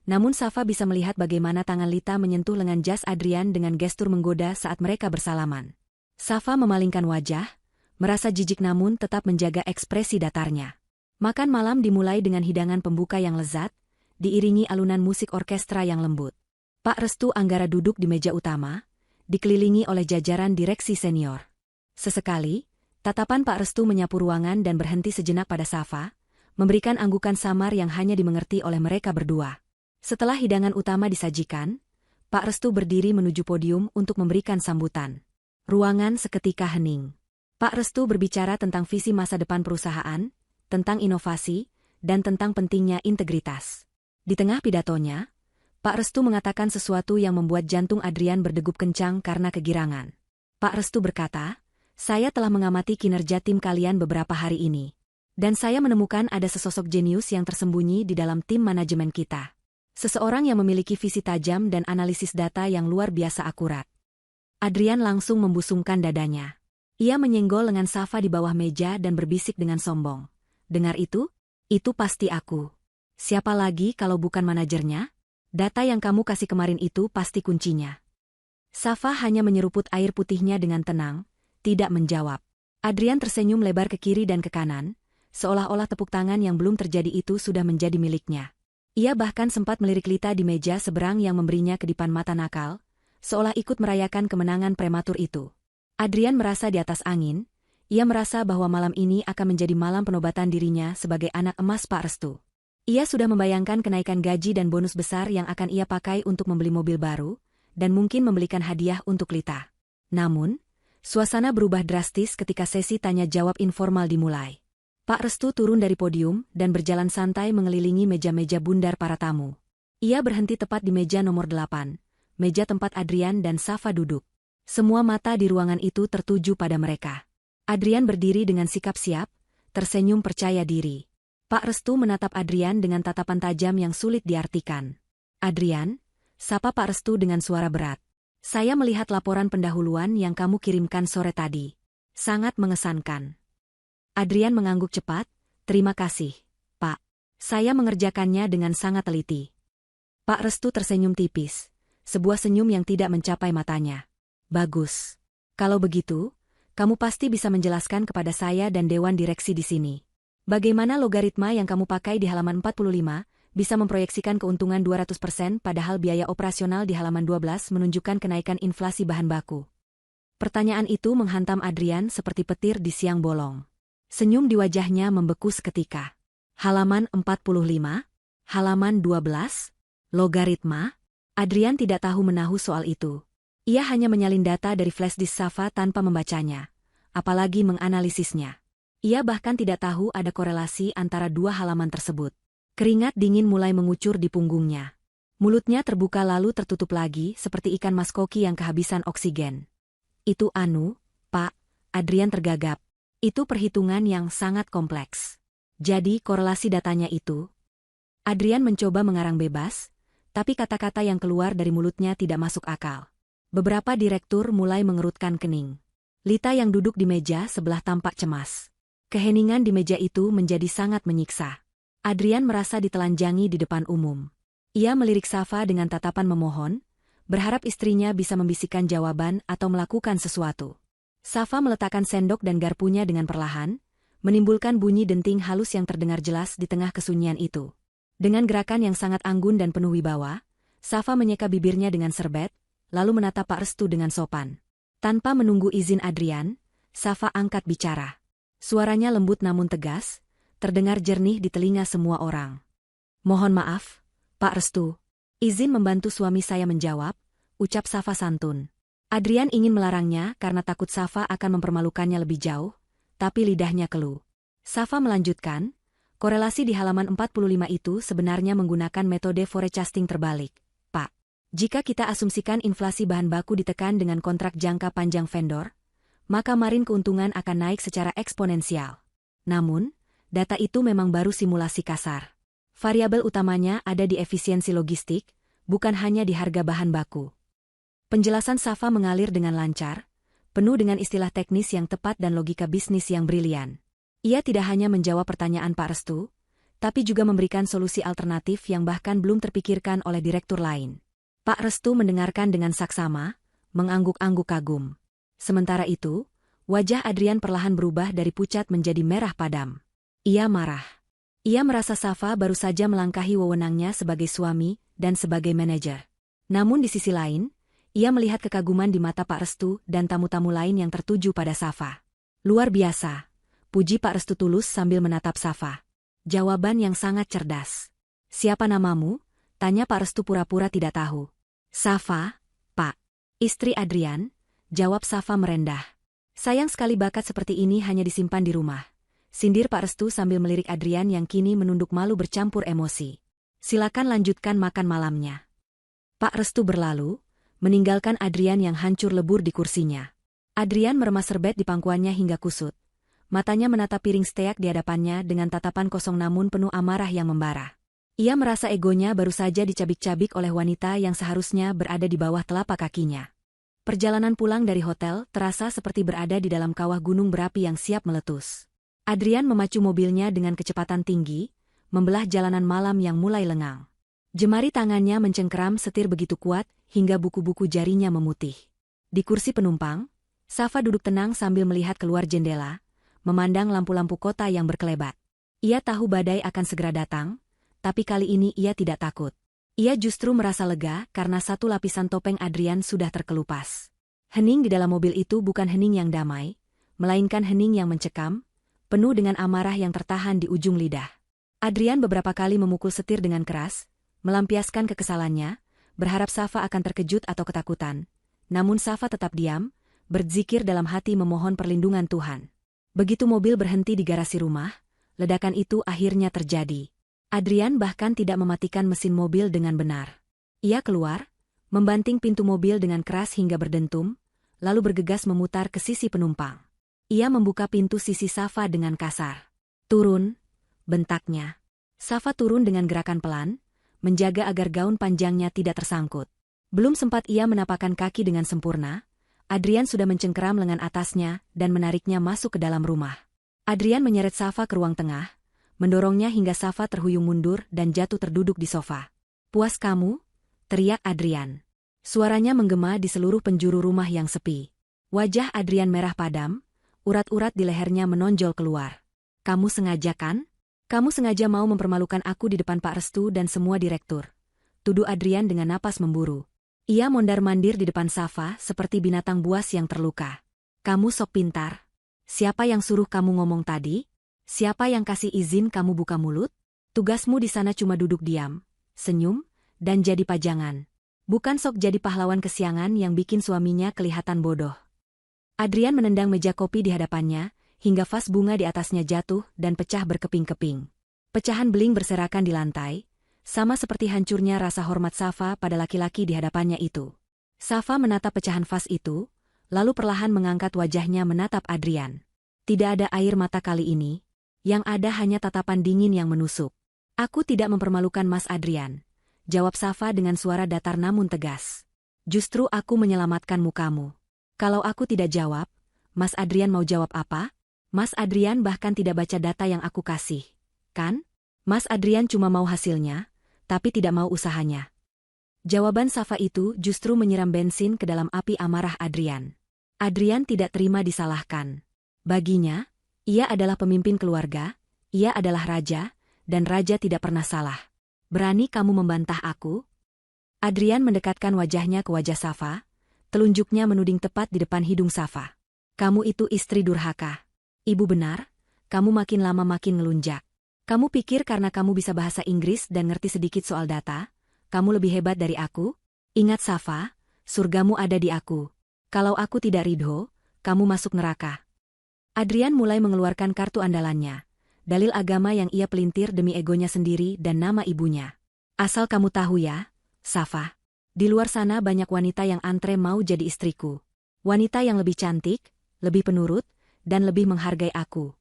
S1: Namun Safa bisa melihat bagaimana tangan Lita menyentuh lengan jas Adrian dengan gestur menggoda saat mereka bersalaman. Safa memalingkan wajah, merasa jijik namun tetap menjaga ekspresi datarnya. Makan malam dimulai dengan hidangan pembuka yang lezat, diiringi alunan musik orkestra yang lembut. Pak Restu Anggara duduk di meja utama, dikelilingi oleh jajaran direksi senior. Sesekali, tatapan Pak Restu menyapu ruangan dan berhenti sejenak pada Safa, memberikan anggukan samar yang hanya dimengerti oleh mereka berdua. Setelah hidangan utama disajikan, Pak Restu berdiri menuju podium untuk memberikan sambutan. Ruangan seketika hening. Pak Restu berbicara tentang visi masa depan perusahaan, tentang inovasi, dan tentang pentingnya integritas. Di tengah pidatonya, Pak Restu mengatakan sesuatu yang membuat jantung Adrian berdegup kencang karena kegirangan. Pak Restu berkata, "Saya telah mengamati kinerja tim kalian beberapa hari ini. Dan saya menemukan ada sesosok jenius yang tersembunyi di dalam tim manajemen kita. Seseorang yang memiliki visi tajam dan analisis data yang luar biasa akurat." Adrian langsung membusungkan dadanya. Ia menyenggol lengan Safa di bawah meja dan berbisik dengan sombong. "Dengar itu? Itu pasti aku. Siapa lagi kalau bukan manajernya? Data yang kamu kasih kemarin itu pasti kuncinya." Safa hanya menyeruput air putihnya dengan tenang, tidak menjawab. Adrian tersenyum lebar ke kiri dan ke kanan, seolah-olah tepuk tangan yang belum terjadi itu sudah menjadi miliknya. Ia bahkan sempat melirik Lita di meja seberang yang memberinya kedipan mata nakal, seolah ikut merayakan kemenangan prematur itu. Adrian merasa di atas angin, ia merasa bahwa malam ini akan menjadi malam penobatan dirinya sebagai anak emas Pak Restu. Ia sudah membayangkan kenaikan gaji dan bonus besar yang akan ia pakai untuk membeli mobil baru, dan mungkin membelikan hadiah untuk Lita. Namun, suasana berubah drastis ketika sesi tanya-jawab informal dimulai. Pak Restu turun dari podium dan berjalan santai mengelilingi meja-meja bundar para tamu. Ia berhenti tepat di meja nomor 8, meja tempat Adrian dan Safa duduk. Semua mata di ruangan itu tertuju pada mereka. Adrian berdiri dengan sikap siap, tersenyum percaya diri. Pak Restu menatap Adrian dengan tatapan tajam yang sulit diartikan. "Adrian," sapa Pak Restu dengan suara berat. "Saya melihat laporan pendahuluan yang kamu kirimkan sore tadi. Sangat mengesankan." Adrian mengangguk cepat, "Terima kasih, Pak. Saya mengerjakannya dengan sangat teliti." Pak Restu tersenyum tipis, sebuah senyum yang tidak mencapai matanya. "Bagus. Kalau begitu, kamu pasti bisa menjelaskan kepada saya dan dewan direksi di sini. Bagaimana logaritma yang kamu pakai di halaman 45 bisa memproyeksikan keuntungan 200% padahal biaya operasional di halaman 12 menunjukkan kenaikan inflasi bahan baku?" Pertanyaan itu menghantam Adrian seperti petir di siang bolong. Senyum di wajahnya membeku seketika. Halaman 45? Halaman 12? Logaritma? Adrian tidak tahu menahu soal itu. Ia hanya menyalin data dari flash disk Safa tanpa membacanya, apalagi menganalisisnya. Ia bahkan tidak tahu ada korelasi antara dua halaman tersebut. Keringat dingin mulai mengucur di punggungnya. Mulutnya terbuka lalu tertutup lagi seperti ikan mas koki yang kehabisan oksigen. "Itu Pak," Adrian tergagap. Itu perhitungan yang sangat kompleks. Jadi korelasi datanya itu. Adrian mencoba mengarang bebas, tapi kata-kata yang keluar dari mulutnya tidak masuk akal. Beberapa direktur mulai mengerutkan kening. Lita yang duduk di meja sebelah tampak cemas. Keheningan di meja itu menjadi sangat menyiksa. Adrian merasa ditelanjangi di depan umum. Ia melirik Safa dengan tatapan memohon, berharap istrinya bisa membisikkan jawaban atau melakukan sesuatu. Safa meletakkan sendok dan garpunya dengan perlahan, menimbulkan bunyi denting halus yang terdengar jelas di tengah kesunyian itu. Dengan gerakan yang sangat anggun dan penuh wibawa, Safa menyeka bibirnya dengan serbet, lalu menatap Pak Restu dengan sopan. Tanpa menunggu izin Adrian, Safa angkat bicara. Suaranya lembut namun tegas, terdengar jernih di telinga semua orang. "Mohon maaf, Pak Restu. Izin membantu suami saya menjawab," ucap Safa santun. Adrian ingin melarangnya karena takut Safa akan mempermalukannya lebih jauh, tapi lidahnya keluh. Safa melanjutkan, korelasi di halaman 45 itu sebenarnya menggunakan metode forecasting terbalik, Pak. Jika kita asumsikan inflasi bahan baku ditekan dengan kontrak jangka panjang vendor, maka margin keuntungan akan naik secara eksponensial. Namun, data itu memang baru simulasi kasar. Variabel utamanya ada di efisiensi logistik, bukan hanya di harga bahan baku. Penjelasan Safa mengalir dengan lancar, penuh dengan istilah teknis yang tepat dan logika bisnis yang brilian. Ia tidak hanya menjawab pertanyaan Pak Restu, tapi juga memberikan solusi alternatif yang bahkan belum terpikirkan oleh direktur lain. Pak Restu mendengarkan dengan saksama, mengangguk-angguk kagum. Sementara itu, wajah Adrian perlahan berubah dari pucat menjadi merah padam. Ia marah. Ia merasa Safa baru saja melangkahi wewenangnya sebagai suami dan sebagai manajer. Namun di sisi lain, ia melihat kekaguman di mata Pak Restu dan tamu-tamu lain yang tertuju pada Safa. "Luar biasa," puji Pak Restu tulus sambil menatap Safa. Jawaban yang sangat cerdas. "Siapa namamu?" tanya Pak Restu pura-pura tidak tahu. "Safa, Pak. Istri Adrian," jawab Safa merendah. "Sayang sekali bakat seperti ini hanya disimpan di rumah," sindir Pak Restu sambil melirik Adrian yang kini menunduk malu bercampur emosi. "Silakan lanjutkan makan malamnya." Pak Restu berlalu, meninggalkan Adrian yang hancur lebur di kursinya. Adrian meremas serbet di pangkuannya hingga kusut. Matanya menatap piring steak di hadapannya dengan tatapan kosong namun penuh amarah yang membara. Ia merasa egonya baru saja dicabik-cabik oleh wanita yang seharusnya berada di bawah telapak kakinya. Perjalanan pulang dari hotel terasa seperti berada di dalam kawah gunung berapi yang siap meletus. Adrian memacu mobilnya dengan kecepatan tinggi, membelah jalanan malam yang mulai lengang. Jemari tangannya mencengkeram setir begitu kuat, hingga buku-buku jarinya memutih. Di kursi penumpang, Safa duduk tenang sambil melihat keluar jendela, memandang lampu-lampu kota yang berkelebat. Ia tahu badai akan segera datang, tapi kali ini ia tidak takut. Ia justru merasa lega karena satu lapisan topeng Adrian sudah terkelupas. Hening di dalam mobil itu bukan hening yang damai, melainkan hening yang mencekam, penuh dengan amarah yang tertahan di ujung lidah. Adrian beberapa kali memukul setir dengan keras, melampiaskan kekesalannya, berharap Safa akan terkejut atau ketakutan. Namun Safa tetap diam, berzikir dalam hati memohon perlindungan Tuhan. Begitu mobil berhenti di garasi rumah, ledakan itu akhirnya terjadi. Adrian bahkan tidak mematikan mesin mobil dengan benar. Ia keluar, membanting pintu mobil dengan keras hingga berdentum, lalu bergegas memutar ke sisi penumpang. Ia membuka pintu sisi Safa dengan kasar. "Turun," bentaknya. Safa turun dengan gerakan pelan, menjaga agar gaun panjangnya tidak tersangkut. Belum sempat ia menapakkan kaki dengan sempurna, Adrian sudah mencengkeram lengan atasnya dan menariknya masuk ke dalam rumah. Adrian menyeret Safa ke ruang tengah, mendorongnya hingga Safa terhuyung mundur dan jatuh terduduk di sofa. "Puas kamu?" teriak Adrian. Suaranya menggema di seluruh penjuru rumah yang sepi. Wajah Adrian merah padam, urat-urat di lehernya menonjol keluar. "Kamu sengaja kan? Kamu sengaja mau mempermalukan aku di depan Pak Restu dan semua direktur," tuduh Adrian dengan napas memburu. Ia mondar-mandir di depan Safa seperti binatang buas yang terluka. "Kamu sok pintar. Siapa yang suruh kamu ngomong tadi? Siapa yang kasih izin kamu buka mulut? Tugasmu di sana cuma duduk diam, senyum, dan jadi pajangan. Bukan sok jadi pahlawan kesiangan yang bikin suaminya kelihatan bodoh." Adrian menendang meja kopi di hadapannya, hingga vas bunga di atasnya jatuh dan pecah berkeping-keping. Pecahan beling berserakan di lantai, sama seperti hancurnya rasa hormat Safa pada laki-laki di hadapannya itu. Safa menatap pecahan vas itu, lalu perlahan mengangkat wajahnya menatap Adrian. Tidak ada air mata kali ini. Yang ada hanya tatapan dingin yang menusuk. Aku tidak mempermalukan Mas Adrian, jawab Safa dengan suara datar namun tegas. Justru aku menyelamatkan mukamu. Kalau aku tidak jawab, Mas Adrian mau jawab apa? Mas Adrian bahkan tidak baca data yang aku kasih. Kan? Mas Adrian cuma mau hasilnya, tapi tidak mau usahanya. Jawaban Safa itu justru menyiram bensin ke dalam api amarah Adrian. Adrian tidak terima disalahkan. Baginya, ia adalah pemimpin keluarga, ia adalah raja, dan raja tidak pernah salah. Berani kamu membantah aku? Adrian mendekatkan wajahnya ke wajah Safa, telunjuknya menuding tepat di depan hidung Safa. Kamu itu istri durhaka. Ibu benar, kamu makin lama makin ngelunjak. Kamu pikir karena kamu bisa bahasa Inggris dan ngerti sedikit soal data, kamu lebih hebat dari aku? Ingat Safa, surgamu ada di aku. Kalau aku tidak ridho, kamu masuk neraka. Adrian mulai mengeluarkan kartu andalannya. Dalil agama yang ia pelintir demi egonya sendiri dan nama ibunya. Asal kamu tahu ya, Safa. Di luar sana banyak wanita yang antre mau jadi istriku. Wanita yang lebih cantik, lebih penurut, dan lebih menghargai aku.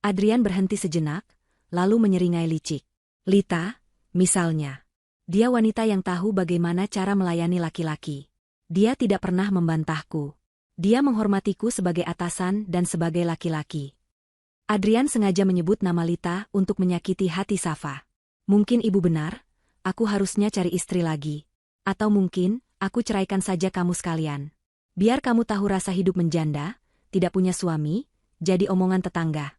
S1: Adrian berhenti sejenak, lalu menyeringai licik. Lita, misalnya. Dia wanita yang tahu bagaimana cara melayani laki-laki. Dia tidak pernah membantahku. Dia menghormatiku sebagai atasan dan sebagai laki-laki. Adrian sengaja menyebut nama Lita untuk menyakiti hati Safa. Mungkin ibu benar, aku harusnya cari istri lagi. Atau mungkin, aku ceraikan saja kamu sekalian. Biar kamu tahu rasa hidup menjanda, tidak punya suami, jadi omongan tetangga.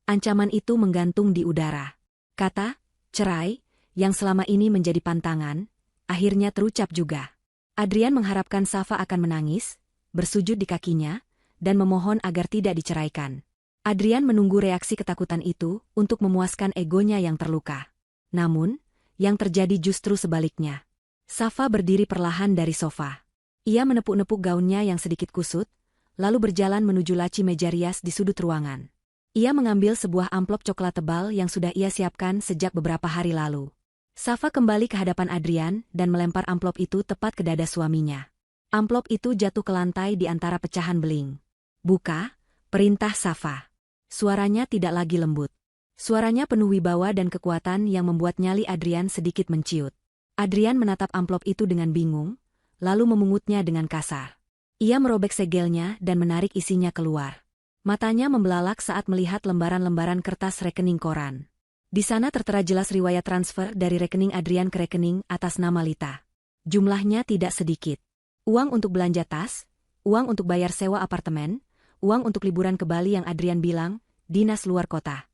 S1: Ancaman itu menggantung di udara. Kata, cerai, yang selama ini menjadi pantangan, akhirnya terucap juga. Adrian mengharapkan Safa akan menangis, bersujud di kakinya, dan memohon agar tidak diceraikan. Adrian menunggu reaksi ketakutan itu untuk memuaskan egonya yang terluka. Namun, yang terjadi justru sebaliknya. Safa berdiri perlahan dari sofa. Ia menepuk-nepuk gaunnya yang sedikit kusut, lalu berjalan menuju laci meja rias di sudut ruangan. Ia mengambil sebuah amplop coklat tebal yang sudah ia siapkan sejak beberapa hari lalu. Safa kembali ke hadapan Adrian dan melempar amplop itu tepat ke dada suaminya. Amplop itu jatuh ke lantai di antara pecahan beling. Buka, perintah Safa. Suaranya tidak lagi lembut. Suaranya penuh wibawa dan kekuatan yang membuat nyali Adrian sedikit menciut. Adrian menatap amplop itu dengan bingung, lalu memungutnya dengan kasar. Ia merobek segelnya dan menarik isinya keluar. Matanya membelalak saat melihat lembaran-lembaran kertas rekening koran. Di sana tertera jelas riwayat transfer dari rekening Adrian ke rekening atas nama Lita. Jumlahnya tidak sedikit. Uang untuk belanja tas, uang untuk bayar sewa apartemen, uang untuk liburan ke Bali yang Adrian bilang, dinas luar kota.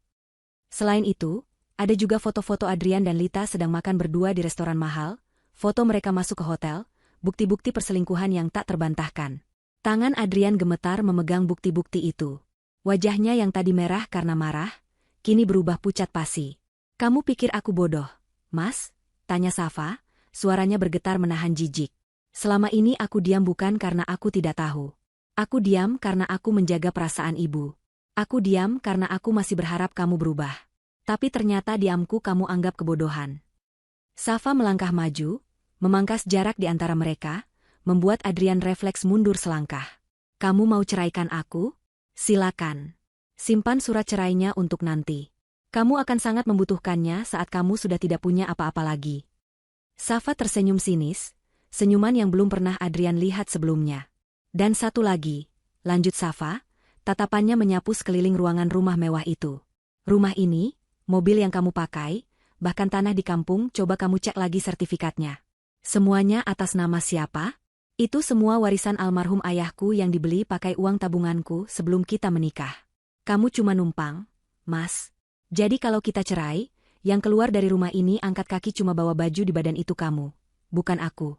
S1: Selain itu, ada juga foto-foto Adrian dan Lita sedang makan berdua di restoran mahal, foto mereka masuk ke hotel, bukti-bukti perselingkuhan yang tak terbantahkan. Tangan Adrian gemetar memegang bukti-bukti itu. Wajahnya yang tadi merah karena marah, kini berubah pucat pasi. Kamu pikir aku bodoh, Mas? Tanya Safa, suaranya bergetar menahan jijik. Selama ini aku diam bukan karena aku tidak tahu. Aku diam karena aku menjaga perasaan ibu. Aku diam karena aku masih berharap kamu berubah. Tapi ternyata diamku kamu anggap kebodohan. Safa melangkah maju, memangkas jarak di antara mereka, membuat Adrian refleks mundur selangkah. Kamu mau ceraikan aku? Silakan. Simpan surat cerainya untuk nanti. Kamu akan sangat membutuhkannya saat kamu sudah tidak punya apa-apa lagi. Safa tersenyum sinis, senyuman yang belum pernah Adrian lihat sebelumnya. Dan satu lagi, lanjut Safa, tatapannya menyapu sekeliling ruangan rumah mewah itu. Rumah ini, mobil yang kamu pakai, bahkan tanah di kampung coba kamu cek lagi sertifikatnya. Semuanya atas nama siapa? Itu semua warisan almarhum ayahku yang dibeli pakai uang tabunganku sebelum kita menikah. Kamu cuma numpang, Mas. Jadi kalau kita cerai, yang keluar dari rumah ini angkat kaki cuma bawa baju di badan itu kamu, bukan aku.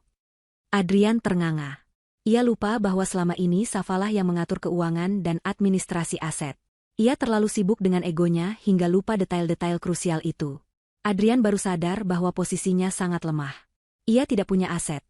S1: Adrian ternganga. Ia lupa bahwa selama ini Safalah yang mengatur keuangan dan administrasi aset. Ia terlalu sibuk dengan egonya hingga lupa detail-detail krusial itu. Adrian baru sadar bahwa posisinya sangat lemah. Ia tidak punya aset,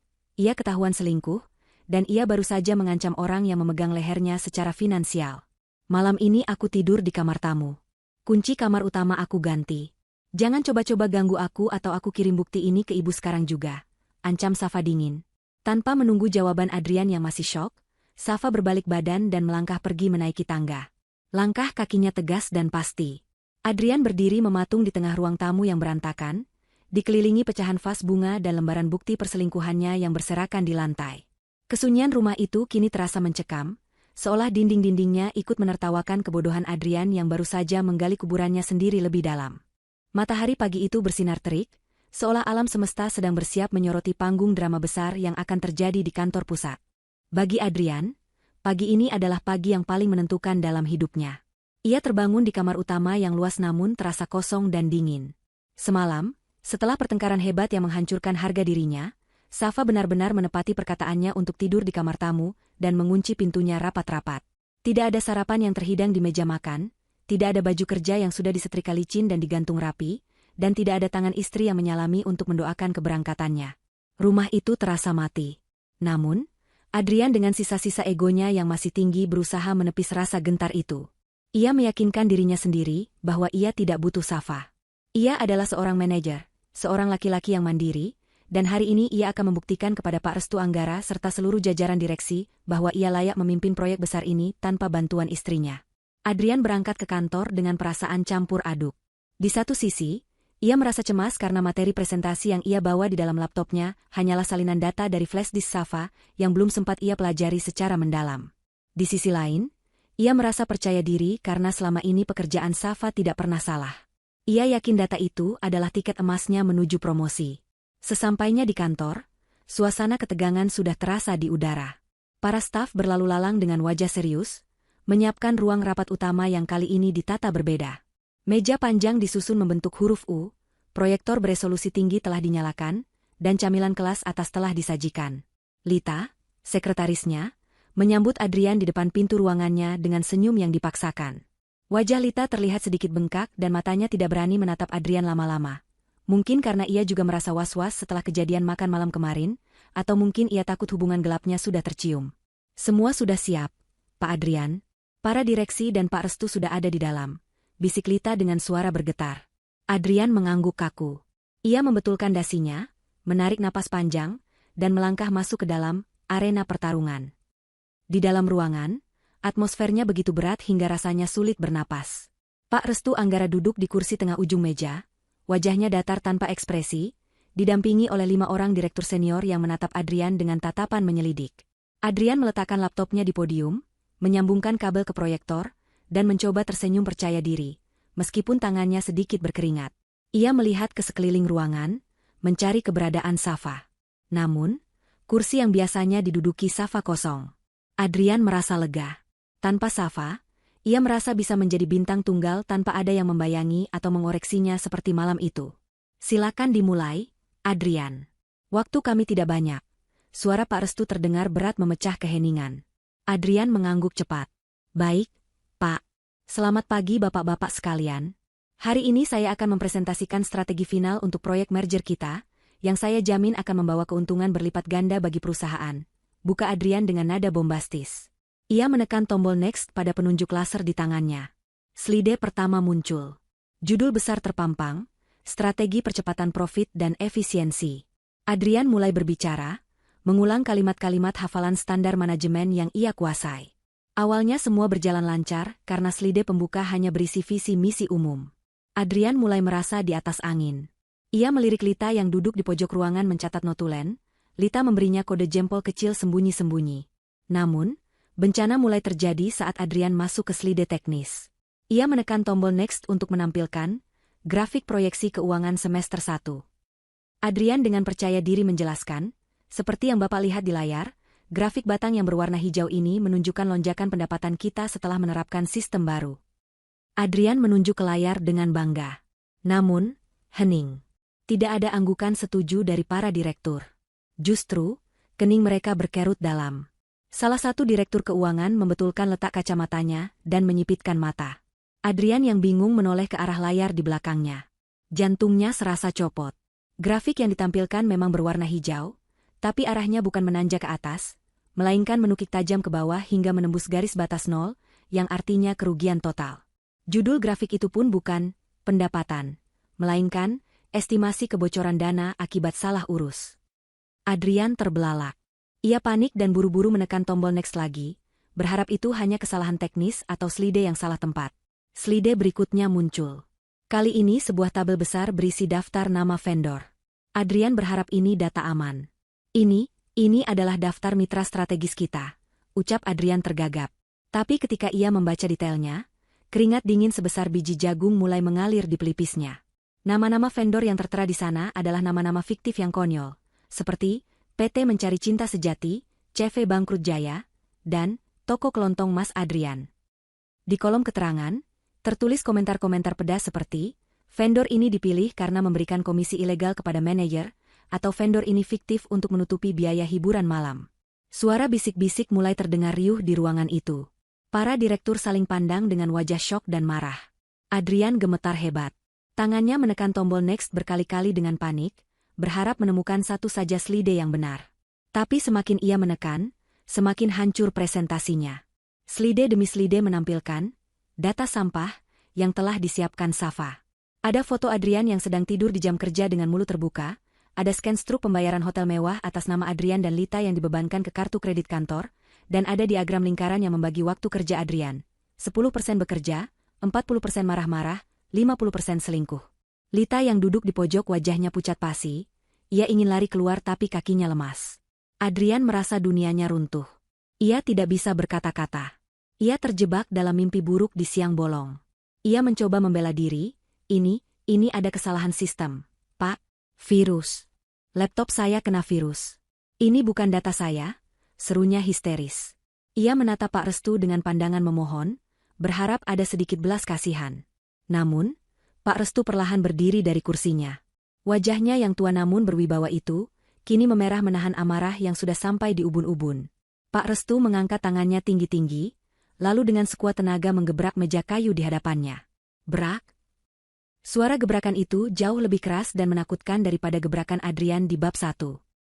S1: ia ketahuan selingkuh, dan ia baru saja mengancam orang yang memegang lehernya secara finansial. Malam ini aku tidur di kamar tamu. Kunci kamar utama aku ganti. Jangan coba-coba ganggu aku atau aku kirim bukti ini ke ibu sekarang juga. Ancam Safa dingin. Tanpa menunggu jawaban Adrian yang masih syok, Safa berbalik badan dan melangkah pergi menaiki tangga. Langkah kakinya tegas dan pasti. Adrian berdiri mematung di tengah ruang tamu yang berantakan, dikelilingi pecahan vas bunga dan lembaran bukti perselingkuhannya yang berserakan di lantai. Kesunyian rumah itu kini terasa mencekam, seolah dinding-dindingnya ikut menertawakan kebodohan Adrian yang baru saja menggali kuburannya sendiri lebih dalam. Matahari pagi itu bersinar terik, seolah alam semesta sedang bersiap menyoroti panggung drama besar yang akan terjadi di kantor pusat. Bagi Adrian, pagi ini adalah pagi yang paling menentukan dalam hidupnya. Ia terbangun di kamar utama yang luas namun terasa kosong dan dingin. Semalam, setelah pertengkaran hebat yang menghancurkan harga dirinya, Safa benar-benar menepati perkataannya untuk tidur di kamar tamu dan mengunci pintunya rapat-rapat. Tidak ada sarapan yang terhidang di meja makan, tidak ada baju kerja yang sudah disetrika licin dan digantung rapi, dan tidak ada tangan istri yang menyalami untuk mendoakan keberangkatannya. Rumah itu terasa mati. Namun, Adrian dengan sisa-sisa egonya yang masih tinggi berusaha menepis rasa gentar itu. Ia meyakinkan dirinya sendiri bahwa ia tidak butuh Safa. Ia adalah seorang manajer, seorang laki-laki yang mandiri, dan hari ini ia akan membuktikan kepada Pak Restu Anggara serta seluruh jajaran direksi bahwa ia layak memimpin proyek besar ini tanpa bantuan istrinya. Adrian berangkat ke kantor dengan perasaan campur aduk. Di satu sisi, ia merasa cemas karena materi presentasi yang ia bawa di dalam laptopnya hanyalah salinan data dari flash disk Safa yang belum sempat ia pelajari secara mendalam. Di sisi lain, ia merasa percaya diri karena selama ini pekerjaan Safa tidak pernah salah. Ia yakin data itu adalah tiket emasnya menuju promosi. Sesampainya di kantor, suasana ketegangan sudah terasa di udara. Para staf berlalu lalang dengan wajah serius, menyiapkan ruang rapat utama yang kali ini ditata berbeda. Meja panjang disusun membentuk huruf U, proyektor beresolusi tinggi telah dinyalakan, dan camilan kelas atas telah disajikan. Lita, sekretarisnya, menyambut Adrian di depan pintu ruangannya dengan senyum yang dipaksakan. Wajah Lita terlihat sedikit bengkak dan matanya tidak berani menatap Adrian lama-lama. Mungkin karena ia juga merasa was-was setelah kejadian makan malam kemarin, atau mungkin ia takut hubungan gelapnya sudah tercium. Semua sudah siap, Pak Adrian. Para direksi dan Pak Restu sudah ada di dalam, bisik Lita dengan suara bergetar. Adrian mengangguk kaku. Ia membetulkan dasinya, menarik napas panjang, dan melangkah masuk ke dalam arena pertarungan. Di dalam ruangan, atmosfernya begitu berat hingga rasanya sulit bernapas. Pak Restu Anggara duduk di kursi tengah ujung meja, wajahnya datar tanpa ekspresi, didampingi oleh 5 orang direktur senior yang menatap Adrian dengan tatapan menyelidik. Adrian meletakkan laptopnya di podium, menyambungkan kabel ke proyektor, dan mencoba tersenyum percaya diri, meskipun tangannya sedikit berkeringat. Ia melihat ke sekeliling ruangan, mencari keberadaan Safa. Namun, kursi yang biasanya diduduki Safa kosong. Adrian merasa lega. Tanpa Safa, ia merasa bisa menjadi bintang tunggal tanpa ada yang membayangi atau mengoreksinya seperti malam itu. Silakan dimulai, Adrian. Waktu kami tidak banyak. Suara Pak Restu terdengar berat memecah keheningan. Adrian mengangguk cepat. Baik, Pak. Selamat pagi bapak-bapak sekalian. Hari ini saya akan mempresentasikan strategi final untuk proyek merger kita, yang saya jamin akan membawa keuntungan berlipat ganda bagi perusahaan. Buka Adrian dengan nada bombastis. Ia menekan tombol next pada penunjuk laser di tangannya. Slide pertama muncul. Judul besar terpampang, Strategi Percepatan Profit dan Efisiensi. Adrian mulai berbicara, mengulang kalimat-kalimat hafalan standar manajemen yang ia kuasai. Awalnya semua berjalan lancar karena slide pembuka hanya berisi visi misi umum. Adrian mulai merasa di atas angin. Ia melirik Lita yang duduk di pojok ruangan mencatat notulen. Lita memberinya kode jempol kecil sembunyi-sembunyi. Namun, bencana mulai terjadi saat Adrian masuk ke slide teknis. Ia menekan tombol next untuk menampilkan grafik proyeksi keuangan semester 1. Adrian dengan percaya diri menjelaskan, seperti yang Bapak lihat di layar, grafik batang yang berwarna hijau ini menunjukkan lonjakan pendapatan kita setelah menerapkan sistem baru. Adrian menunjuk ke layar dengan bangga. Namun, hening. Tidak ada anggukan setuju dari para direktur. Justru, kening mereka berkerut dalam. Salah satu direktur keuangan membetulkan letak kacamatanya dan menyipitkan mata. Adrian yang bingung menoleh ke arah layar di belakangnya. Jantungnya serasa copot. Grafik yang ditampilkan memang berwarna hijau, tapi arahnya bukan menanjak ke atas, melainkan menukik tajam ke bawah hingga menembus garis batas 0, yang artinya kerugian total. Judul grafik itu pun bukan pendapatan, melainkan estimasi kebocoran dana akibat salah urus. Adrian terbelalak. Ia panik dan buru-buru menekan tombol next lagi, berharap itu hanya kesalahan teknis atau slide yang salah tempat. Slide berikutnya muncul. Kali ini sebuah tabel besar berisi daftar nama vendor. Adrian berharap ini data aman. Ini adalah daftar mitra strategis kita, ucap Adrian tergagap. Tapi ketika ia membaca detailnya, keringat dingin sebesar biji jagung mulai mengalir di pelipisnya. Nama-nama vendor yang tertera di sana adalah nama-nama fiktif yang konyol, seperti PT Mencari Cinta Sejati, CV Bangkrut Jaya, dan Toko Kelontong Mas Adrian. Di kolom keterangan, tertulis komentar-komentar pedas seperti, vendor ini dipilih karena memberikan komisi ilegal kepada manajer, atau vendor ini fiktif untuk menutupi biaya hiburan malam. Suara bisik-bisik mulai terdengar riuh di ruangan itu. Para direktur saling pandang dengan wajah syok dan marah. Adrian gemetar hebat. Tangannya menekan tombol next berkali-kali dengan panik, berharap menemukan satu saja slide yang benar. Tapi semakin ia menekan, semakin hancur presentasinya. Slide demi slide menampilkan data sampah yang telah disiapkan Safa. Ada foto Adrian yang sedang tidur di jam kerja dengan mulut terbuka, ada scan struk pembayaran hotel mewah atas nama Adrian dan Lita yang dibebankan ke kartu kredit kantor, dan ada diagram lingkaran yang membagi waktu kerja Adrian. 10% bekerja, 40% marah-marah, 50% selingkuh. Lita yang duduk di pojok wajahnya pucat pasi, ia ingin lari keluar tapi kakinya lemas. Adrian merasa dunianya runtuh. Ia tidak bisa berkata-kata. Ia terjebak dalam mimpi buruk di siang bolong. Ia mencoba membela diri, ini ada kesalahan sistem. Pak, virus. Laptop saya kena virus. Ini bukan data saya, serunya histeris. Ia menatap Pak Restu dengan pandangan memohon, berharap ada sedikit belas kasihan. Namun, Pak Restu perlahan berdiri dari kursinya. Wajahnya yang tua namun berwibawa itu, kini memerah menahan amarah yang sudah sampai di ubun-ubun. Pak Restu mengangkat tangannya tinggi-tinggi, lalu dengan sekuat tenaga menggebrak meja kayu di hadapannya. Brak! Suara gebrakan itu jauh lebih keras dan menakutkan daripada gebrakan Adrian di bab 1.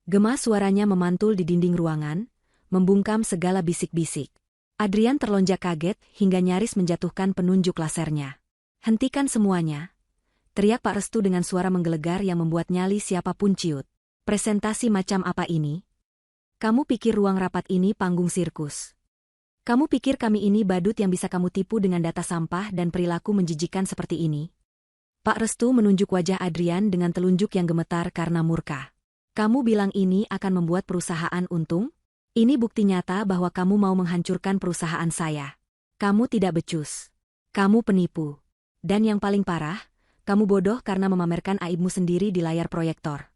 S1: Gema suaranya memantul di dinding ruangan, membungkam segala bisik-bisik. Adrian terlonjak kaget hingga nyaris menjatuhkan penunjuk lasernya. Hentikan semuanya! Teriak Pak Restu dengan suara menggelegar yang membuat nyali siapapun ciut. Presentasi macam apa ini? Kamu pikir ruang rapat ini panggung sirkus? Kamu pikir kami ini badut yang bisa kamu tipu dengan data sampah dan perilaku menjijikan seperti ini? Pak Restu menunjuk wajah Adrian dengan telunjuk yang gemetar karena murka. Kamu bilang ini akan membuat perusahaan untung? Ini bukti nyata bahwa kamu mau menghancurkan perusahaan saya. Kamu tidak becus. Kamu penipu. Dan yang paling parah, kamu bodoh karena memamerkan aibmu sendiri di layar proyektor.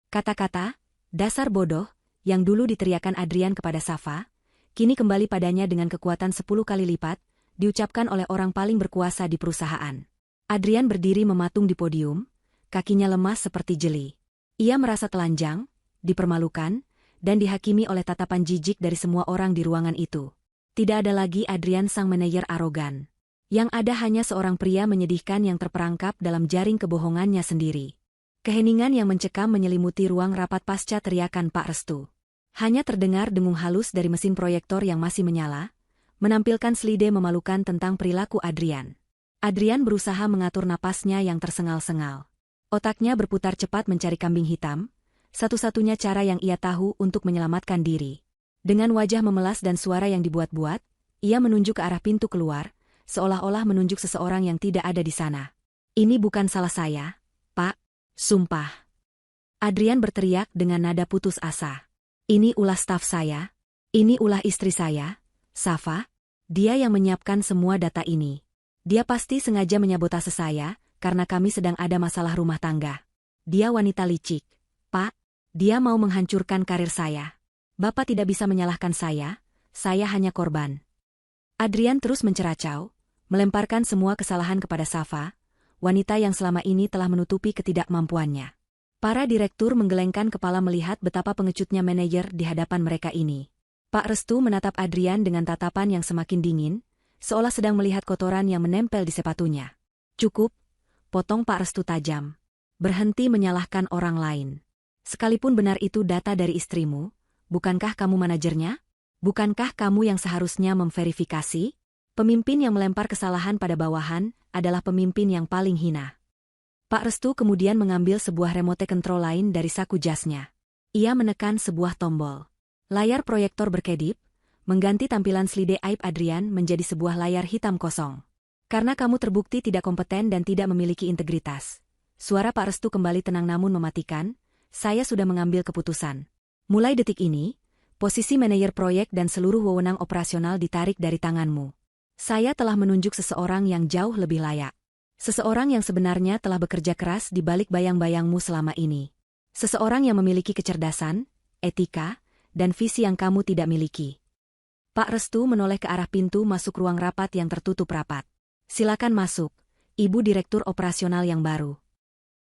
S1: Kata-kata, dasar bodoh, yang dulu diteriakan Adrian kepada Safa, kini kembali padanya dengan kekuatan 10 kali lipat, diucapkan oleh orang paling berkuasa di perusahaan. Adrian berdiri mematung di podium, kakinya lemas seperti jeli. Ia merasa telanjang, dipermalukan, dan dihakimi oleh tatapan jijik dari semua orang di ruangan itu. Tidak ada lagi Adrian sang manajer arogan. Yang ada hanya seorang pria menyedihkan yang terperangkap dalam jaring kebohongannya sendiri. Keheningan yang mencekam menyelimuti ruang rapat pasca teriakan Pak Restu. Hanya terdengar dengung halus dari mesin proyektor yang masih menyala, menampilkan slide memalukan tentang perilaku Adrian. Adrian berusaha mengatur napasnya yang tersengal-sengal. Otaknya berputar cepat mencari kambing hitam, satu-satunya cara yang ia tahu untuk menyelamatkan diri. Dengan wajah memelas dan suara yang dibuat-buat, ia menunjuk ke arah pintu keluar, seolah-olah menunjuk seseorang yang tidak ada di sana. Ini bukan salah saya, Pak. Sumpah. Adrian berteriak dengan nada putus asa. Ini ulah staf saya. Ini ulah istri saya, Safa. Dia yang menyiapkan semua data ini. Dia pasti sengaja menyabotase saya, karena kami sedang ada masalah rumah tangga. Dia wanita licik. Pak, dia mau menghancurkan karir saya. Bapak tidak bisa menyalahkan saya hanya korban. Adrian terus menceracau, melemparkan semua kesalahan kepada Safa, wanita yang selama ini telah menutupi ketidakmampuannya. Para direktur menggelengkan kepala melihat betapa pengecutnya manajer di hadapan mereka ini. Pak Restu menatap Adrian dengan tatapan yang semakin dingin, seolah sedang melihat kotoran yang menempel di sepatunya. Cukup, potong Pak Restu tajam. Berhenti menyalahkan orang lain. Sekalipun benar itu data dari istrimu, bukankah kamu manajernya? Bukankah kamu yang seharusnya memverifikasi? Pemimpin yang melempar kesalahan pada bawahan adalah pemimpin yang paling hina. Pak Restu kemudian mengambil sebuah remote control lain dari saku jasnya. Ia menekan sebuah tombol. Layar proyektor berkedip, mengganti tampilan slide aib Adrian menjadi sebuah layar hitam kosong. Karena kamu terbukti tidak kompeten dan tidak memiliki integritas. Suara Pak Restu kembali tenang namun mematikan. Saya sudah mengambil keputusan. Mulai detik ini, posisi manajer proyek dan seluruh wewenang operasional ditarik dari tanganmu. Saya telah menunjuk seseorang yang jauh lebih layak. Seseorang yang sebenarnya telah bekerja keras di balik bayang-bayangmu selama ini. Seseorang yang memiliki kecerdasan, etika, dan visi yang kamu tidak miliki. Pak Restu menoleh ke arah pintu masuk ruang rapat yang tertutup rapat. Silakan masuk, Ibu Direktur Operasional yang baru.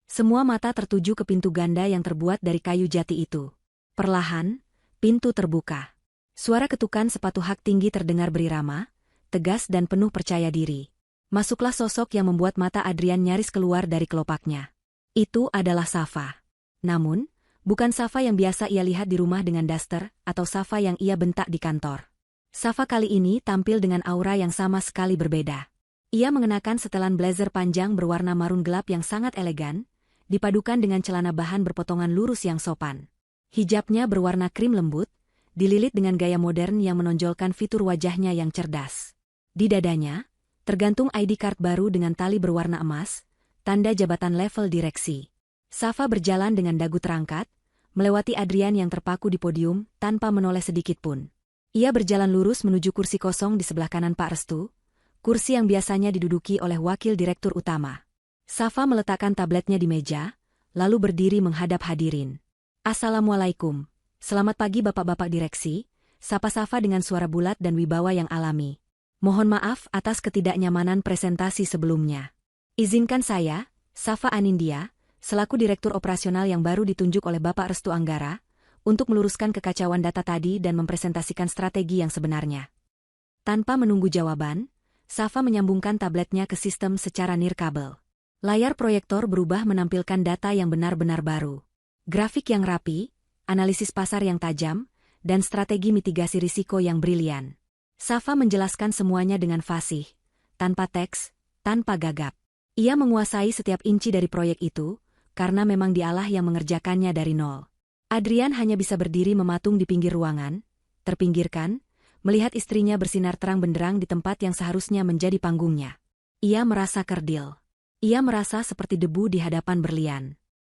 S1: Semua mata tertuju ke pintu ganda yang terbuat dari kayu jati itu. Perlahan, pintu terbuka. Suara ketukan sepatu hak tinggi terdengar berirama, tegas dan penuh percaya diri. Masuklah sosok yang membuat mata Adrian nyaris keluar dari kelopaknya. Itu adalah Safa. Namun, bukan Safa yang biasa ia lihat di rumah dengan daster, atau Safa yang ia bentak di kantor. Safa kali ini tampil dengan aura yang sama sekali berbeda. Ia mengenakan setelan blazer panjang berwarna marun gelap yang sangat elegan, dipadukan dengan celana bahan berpotongan lurus yang sopan. Hijabnya berwarna krim lembut, dililit dengan gaya modern yang menonjolkan fitur wajahnya yang cerdas. Di dadanya, tergantung ID card baru dengan tali berwarna emas, tanda jabatan level direksi. Safa berjalan dengan dagu terangkat, melewati Adrian yang terpaku di podium tanpa menoleh sedikit pun. Ia berjalan lurus menuju kursi kosong di sebelah kanan Pak Restu, kursi yang biasanya diduduki oleh wakil direktur utama. Safa meletakkan tabletnya di meja, lalu berdiri menghadap hadirin. Assalamualaikum. Selamat pagi bapak-bapak direksi, sapa Safa dengan suara bulat dan wibawa yang alami. Mohon maaf atas ketidaknyamanan presentasi sebelumnya. Izinkan saya, Safa Anindya, selaku direktur operasional yang baru ditunjuk oleh Bapak Restu Anggara, untuk meluruskan kekacauan data tadi dan mempresentasikan strategi yang sebenarnya. Tanpa menunggu jawaban, Safa menyambungkan tabletnya ke sistem secara nirkabel. Layar proyektor berubah menampilkan data yang benar-benar baru. Grafik yang rapi, analisis pasar yang tajam, dan strategi mitigasi risiko yang brilian. Safa menjelaskan semuanya dengan fasih, tanpa teks, tanpa gagap. Ia menguasai setiap inci dari proyek itu, karena memang dialah yang mengerjakannya dari nol. Adrian hanya bisa berdiri mematung di pinggir ruangan, terpinggirkan, melihat istrinya bersinar terang benderang di tempat yang seharusnya menjadi panggungnya. Ia merasa kerdil. Ia merasa seperti debu di hadapan berlian.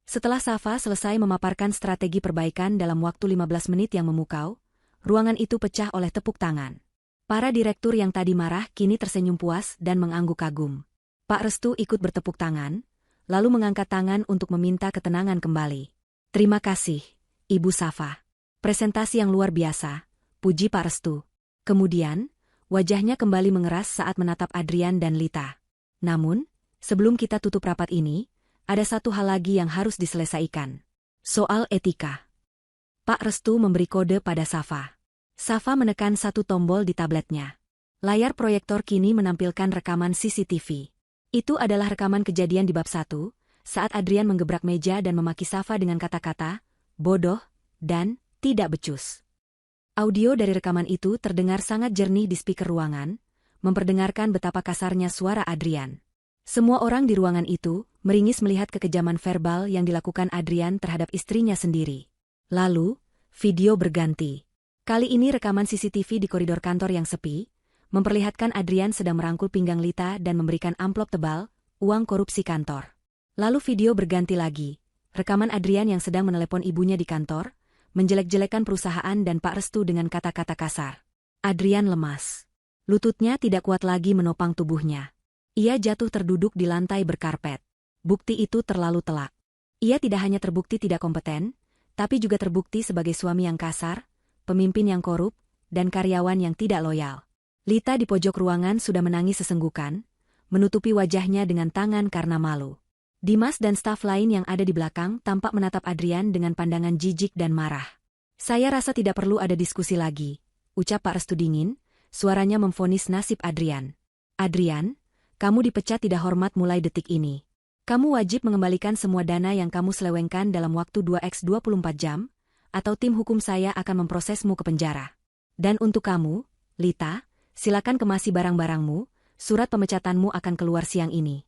S1: Setelah Safa selesai memaparkan strategi perbaikan dalam waktu 15 menit yang memukau, ruangan itu pecah oleh tepuk tangan. Para direktur yang tadi marah kini tersenyum puas dan mengangguk kagum. Pak Restu ikut bertepuk tangan, lalu mengangkat tangan untuk meminta ketenangan kembali. Terima kasih, Ibu Safa. Presentasi yang luar biasa, puji Pak Restu. Kemudian, wajahnya kembali mengeras saat menatap Adrian dan Lita. Namun, sebelum kita tutup rapat ini, ada satu hal lagi yang harus diselesaikan. Soal etika. Pak Restu memberi kode pada Safa. Safa menekan satu tombol di tabletnya. Layar proyektor kini menampilkan rekaman CCTV. Itu adalah rekaman kejadian di bab 1, saat Adrian menggebrak meja dan memaki Safa dengan kata-kata, bodoh, dan tidak becus. Audio dari rekaman itu terdengar sangat jernih di speaker ruangan, memperdengarkan betapa kasarnya suara Adrian. Semua orang di ruangan itu meringis melihat kekejaman verbal yang dilakukan Adrian terhadap istrinya sendiri. Lalu, video berganti. Kali ini rekaman CCTV di koridor kantor yang sepi, memperlihatkan Adrian sedang merangkul pinggang Lita dan memberikan amplop tebal, uang korupsi kantor. Lalu video berganti lagi, rekaman Adrian yang sedang menelepon ibunya di kantor, menjelek-jelekan perusahaan dan Pak Restu dengan kata-kata kasar. Adrian lemas. Lututnya tidak kuat lagi menopang tubuhnya. Ia jatuh terduduk di lantai berkarpet. Bukti itu terlalu telak. Ia tidak hanya terbukti tidak kompeten, tapi juga terbukti sebagai suami yang kasar, pemimpin yang korup, dan karyawan yang tidak loyal. Lita di pojok ruangan sudah menangis sesenggukan, menutupi wajahnya dengan tangan karena malu. Dimas dan staf lain yang ada di belakang tampak menatap Adrian dengan pandangan jijik dan marah. Saya rasa tidak perlu ada diskusi lagi, ucap Pak Restu dingin, suaranya memvonis nasib Adrian. Adrian, kamu dipecat tidak hormat mulai detik ini. Kamu wajib mengembalikan semua dana yang kamu selewengkan dalam waktu 2x24 jam, atau tim hukum saya akan memprosesmu ke penjara. Dan untuk kamu, Lita, silakan kemasi barang-barangmu, surat pemecatanmu akan keluar siang ini.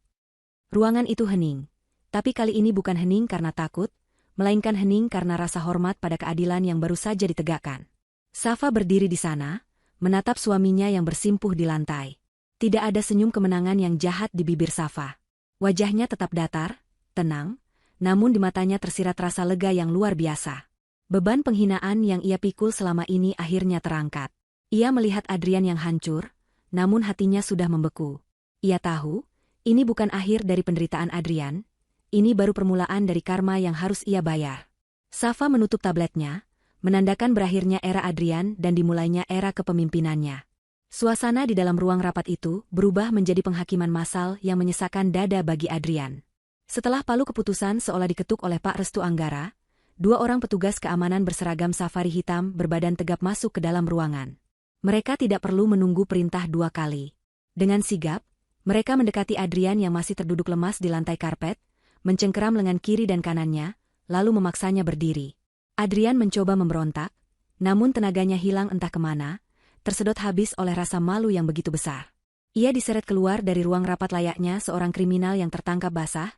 S1: Ruangan itu hening. Tapi kali ini bukan hening karena takut, melainkan hening karena rasa hormat pada keadilan yang baru saja ditegakkan. Safa berdiri di sana, menatap suaminya yang bersimpuh di lantai. Tidak ada senyum kemenangan yang jahat di bibir Safa. Wajahnya tetap datar, tenang, namun di matanya tersirat rasa lega yang luar biasa. Beban penghinaan yang ia pikul selama ini akhirnya terangkat. Ia melihat Adrian yang hancur, namun hatinya sudah membeku. Ia tahu, ini bukan akhir dari penderitaan Adrian, ini baru permulaan dari karma yang harus ia bayar. Safa menutup tabletnya, menandakan berakhirnya era Adrian dan dimulainya era kepemimpinannya. Suasana di dalam ruang rapat itu berubah menjadi penghakiman massal yang menyesakkan dada bagi Adrian. Setelah palu keputusan seolah diketuk oleh Pak Restu Anggara, 2 orang petugas keamanan berseragam safari hitam berbadan tegap masuk ke dalam ruangan. Mereka tidak perlu menunggu perintah 2 kali. Dengan sigap, mereka mendekati Adrian yang masih terduduk lemas di lantai karpet, mencengkeram lengan kiri dan kanannya, lalu memaksanya berdiri. Adrian mencoba memberontak, namun tenaganya hilang entah kemana, tersedot habis oleh rasa malu yang begitu besar. Ia diseret keluar dari ruang rapat layaknya seorang kriminal yang tertangkap basah,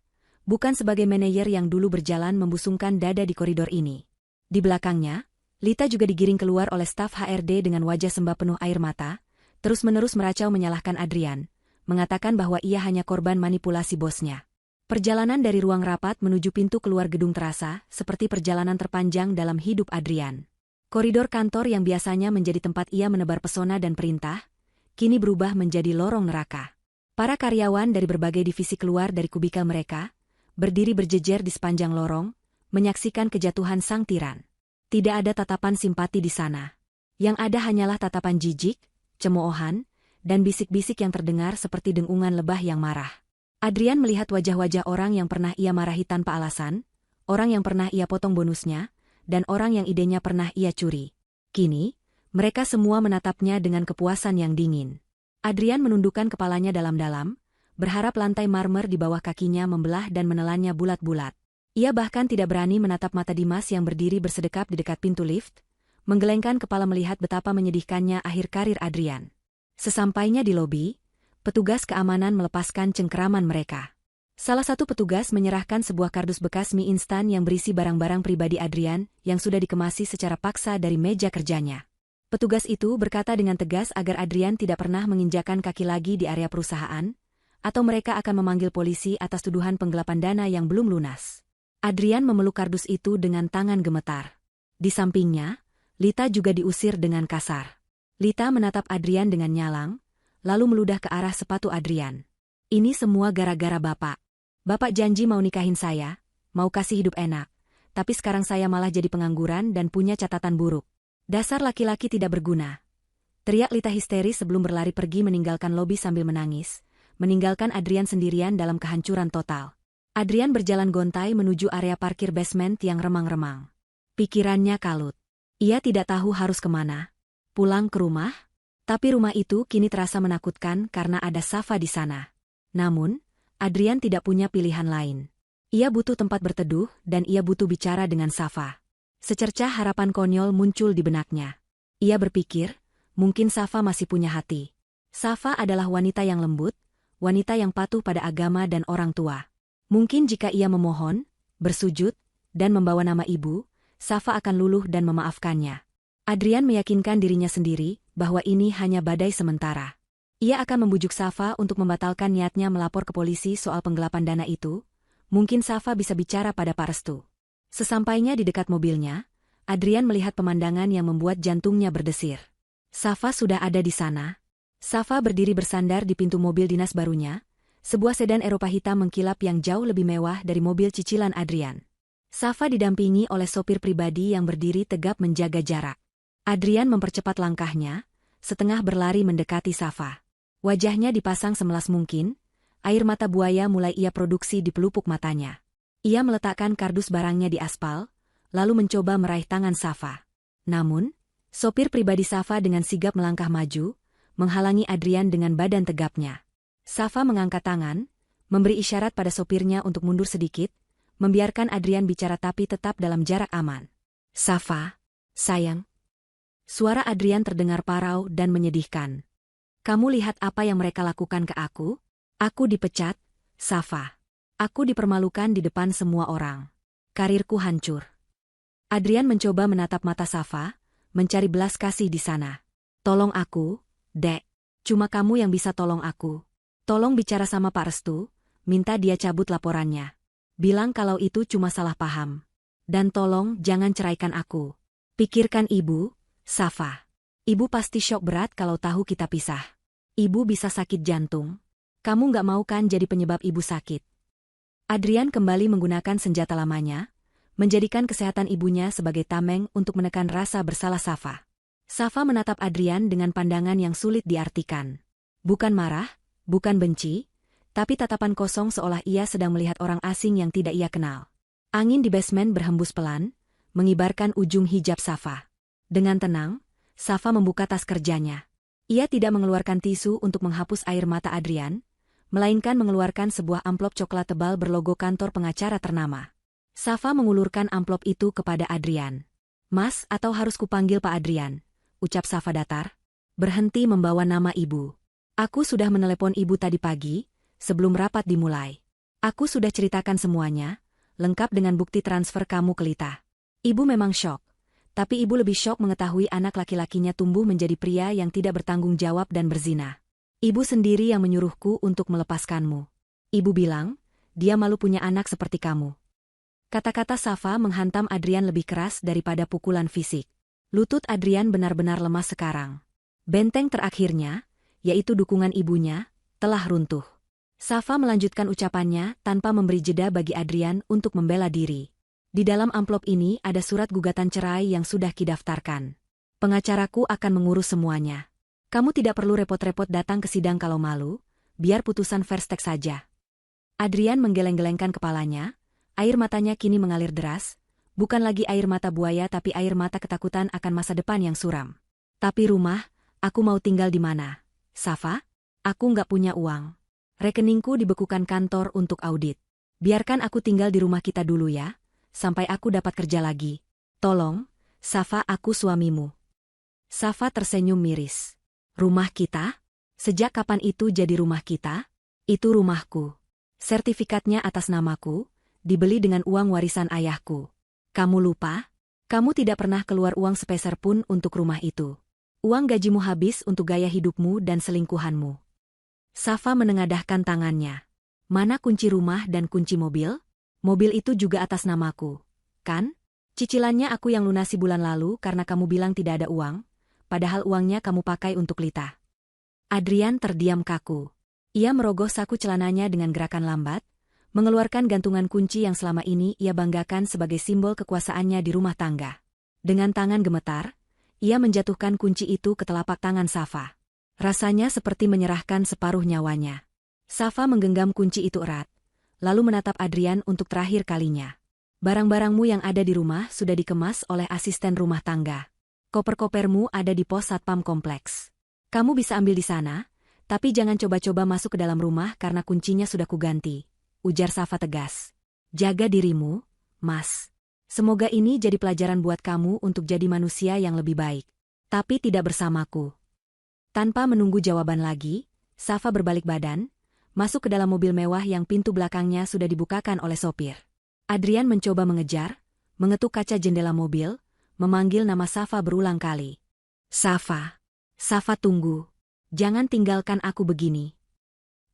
S1: bukan sebagai manajer yang dulu berjalan membusungkan dada di koridor ini. Di belakangnya, Lita juga digiring keluar oleh staf HRD dengan wajah sembah penuh air mata, terus-menerus meracau menyalahkan Adrian, mengatakan bahwa ia hanya korban manipulasi bosnya. Perjalanan dari ruang rapat menuju pintu keluar gedung terasa seperti perjalanan terpanjang dalam hidup Adrian. Koridor kantor yang biasanya menjadi tempat ia menebar pesona dan perintah, kini berubah menjadi lorong neraka. Para karyawan dari berbagai divisi keluar dari kubikel mereka, berdiri berjejer di sepanjang lorong, menyaksikan kejatuhan sang tiran. Tidak ada tatapan simpati di sana. Yang ada hanyalah tatapan jijik, cemoohan, dan bisik-bisik yang terdengar seperti dengungan lebah yang marah. Adrian melihat wajah-wajah orang yang pernah ia marahi tanpa alasan, orang yang pernah ia potong bonusnya, dan orang yang idenya pernah ia curi. Kini, mereka semua menatapnya dengan kepuasan yang dingin. Adrian menundukkan kepalanya dalam-dalam, berharap lantai marmer di bawah kakinya membelah dan menelannya bulat-bulat. Ia bahkan tidak berani menatap mata Dimas yang berdiri bersedekap di dekat pintu lift, menggelengkan kepala melihat betapa menyedihkannya akhir karir Adrian. Sesampainya di lobi, petugas keamanan melepaskan cengkeraman mereka. Salah satu petugas menyerahkan sebuah kardus bekas mie instan yang berisi barang-barang pribadi Adrian yang sudah dikemasi secara paksa dari meja kerjanya. Petugas itu berkata dengan tegas agar Adrian tidak pernah menginjakan kaki lagi di area perusahaan, atau mereka akan memanggil polisi atas tuduhan penggelapan dana yang belum lunas. Adrian memeluk kardus itu dengan tangan gemetar. Di sampingnya, Lita juga diusir dengan kasar. Lita menatap Adrian dengan nyalang, lalu meludah ke arah sepatu Adrian. Ini semua gara-gara Bapak. Bapak janji mau nikahin saya, mau kasih hidup enak, tapi sekarang saya malah jadi pengangguran dan punya catatan buruk. Dasar laki-laki tidak berguna. Teriak Lita histeris sebelum berlari pergi meninggalkan lobi sambil menangis, meninggalkan Adrian sendirian dalam kehancuran total. Adrian berjalan gontai menuju area parkir basement yang remang-remang. Pikirannya kalut. Ia tidak tahu harus kemana. Pulang ke rumah? Tapi rumah itu kini terasa menakutkan karena ada Safa di sana. Namun, Adrian tidak punya pilihan lain. Ia butuh tempat berteduh dan ia butuh bicara dengan Safa. Secercah harapan konyol muncul di benaknya. Ia berpikir, mungkin Safa masih punya hati. Safa adalah wanita yang lembut, wanita yang patuh pada agama dan orang tua. Mungkin jika ia memohon, bersujud, dan membawa nama ibu, Safa akan luluh dan memaafkannya. Adrian meyakinkan dirinya sendiri bahwa ini hanya badai sementara. Ia akan membujuk Safa untuk membatalkan niatnya melapor ke polisi soal penggelapan dana itu. Mungkin Safa bisa bicara pada Pak Restu. Sesampainya di dekat mobilnya, Adrian melihat pemandangan yang membuat jantungnya berdesir. Safa sudah ada di sana. Safa berdiri bersandar di pintu mobil dinas barunya, sebuah sedan Eropa hitam mengkilap yang jauh lebih mewah dari mobil cicilan Adrian. Safa didampingi oleh sopir pribadi yang berdiri tegap menjaga jarak. Adrian mempercepat langkahnya, setengah berlari mendekati Safa. Wajahnya dipasang semelas mungkin, air mata buaya mulai ia produksi di pelupuk matanya. Ia meletakkan kardus barangnya di aspal, lalu mencoba meraih tangan Safa. Namun, sopir pribadi Safa dengan sigap melangkah maju, menghalangi Adrian dengan badan tegapnya. Safa mengangkat tangan, memberi isyarat pada sopirnya untuk mundur sedikit, membiarkan Adrian bicara tapi tetap dalam jarak aman. Safa, sayang. Suara Adrian terdengar parau dan menyedihkan. Kamu lihat apa yang mereka lakukan ke aku? Aku dipecat, Safa. Aku dipermalukan di depan semua orang. Karirku hancur. Adrian mencoba menatap mata Safa, mencari belas kasih di sana. Tolong aku, Dek. Cuma kamu yang bisa tolong aku. Tolong bicara sama Pak Restu, minta dia cabut laporannya. Bilang kalau itu cuma salah paham. Dan tolong jangan ceraikan aku. Pikirkan Ibu, Safa. Ibu pasti syok berat kalau tahu kita pisah. Ibu bisa sakit jantung. Kamu nggak mau kan jadi penyebab ibu sakit? Adrian kembali menggunakan senjata lamanya, menjadikan kesehatan ibunya sebagai tameng untuk menekan rasa bersalah Safa. Safa menatap Adrian dengan pandangan yang sulit diartikan. Bukan marah, bukan benci, tapi tatapan kosong seolah ia sedang melihat orang asing yang tidak ia kenal. Angin di basement berhembus pelan, mengibarkan ujung hijab Safa. Dengan tenang, Safa membuka tas kerjanya. Ia tidak mengeluarkan tisu untuk menghapus air mata Adrian, melainkan mengeluarkan sebuah amplop coklat tebal berlogo kantor pengacara ternama. Safa mengulurkan amplop itu kepada Adrian. Mas, atau harus kupanggil Pak Adrian? Ucap Safa datar. Berhenti membawa nama ibu. Aku sudah menelepon ibu tadi pagi, sebelum rapat dimulai. Aku sudah ceritakan semuanya, lengkap dengan bukti transfer kamu ke Lita. Ibu memang syok. Tapi ibu lebih syok mengetahui anak laki-lakinya tumbuh menjadi pria yang tidak bertanggung jawab dan berzina. Ibu sendiri yang menyuruhku untuk melepaskanmu. Ibu bilang, dia malu punya anak seperti kamu. Kata-kata Safa menghantam Adrian lebih keras daripada pukulan fisik. Lutut Adrian benar-benar lemas sekarang. Benteng terakhirnya, yaitu dukungan ibunya, telah runtuh. Safa melanjutkan ucapannya tanpa memberi jeda bagi Adrian untuk membela diri. Di dalam amplop ini ada surat gugatan cerai yang sudah kidaftarkan. Pengacaraku akan mengurus semuanya. Kamu tidak perlu repot-repot datang ke sidang kalau malu, biar putusan first take saja. Adrian menggeleng-gelengkan kepalanya, air matanya kini mengalir deras, bukan lagi air mata buaya tapi air mata ketakutan akan masa depan yang suram. Tapi rumah, aku mau tinggal di mana? Safa? Aku nggak punya uang. Rekeningku dibekukan kantor untuk audit. Biarkan aku tinggal di rumah kita dulu ya, sampai aku dapat kerja lagi. Tolong, Safa, aku suamimu. Safa tersenyum miris. Rumah kita? Sejak kapan itu jadi rumah kita? Itu rumahku. Sertifikatnya atas namaku, dibeli dengan uang warisan ayahku. Kamu lupa? Kamu tidak pernah keluar uang sepeser pun untuk rumah itu. Uang gajimu habis untuk gaya hidupmu dan selingkuhanmu. Safa menengadahkan tangannya. Mana kunci rumah dan kunci mobil? Mobil itu juga atas namaku, kan? Cicilannya aku yang lunasi bulan lalu karena kamu bilang tidak ada uang, padahal uangnya kamu pakai untuk Lita. Adrian terdiam kaku. Ia merogoh saku celananya dengan gerakan lambat, mengeluarkan gantungan kunci yang selama ini ia banggakan sebagai simbol kekuasaannya di rumah tangga. Dengan tangan gemetar, ia menjatuhkan kunci itu ke telapak tangan Safa. Rasanya seperti menyerahkan separuh nyawanya. Safa menggenggam kunci itu erat, lalu menatap Adrian untuk terakhir kalinya. Barang-barangmu yang ada di rumah sudah dikemas oleh asisten rumah tangga. Koper-kopermu ada di pos satpam kompleks. Kamu bisa ambil di sana, tapi jangan coba-coba masuk ke dalam rumah karena kuncinya sudah kuganti, ujar Safa tegas. Jaga dirimu, Mas. Semoga ini jadi pelajaran buat kamu untuk jadi manusia yang lebih baik. Tapi tidak bersamaku. Tanpa menunggu jawaban lagi, Safa berbalik badan, masuk ke dalam mobil mewah yang pintu belakangnya sudah dibukakan oleh sopir. Adrian mencoba mengejar, mengetuk kaca jendela mobil, memanggil nama Safa berulang kali. Safa. Safa, tunggu. Jangan tinggalkan aku begini.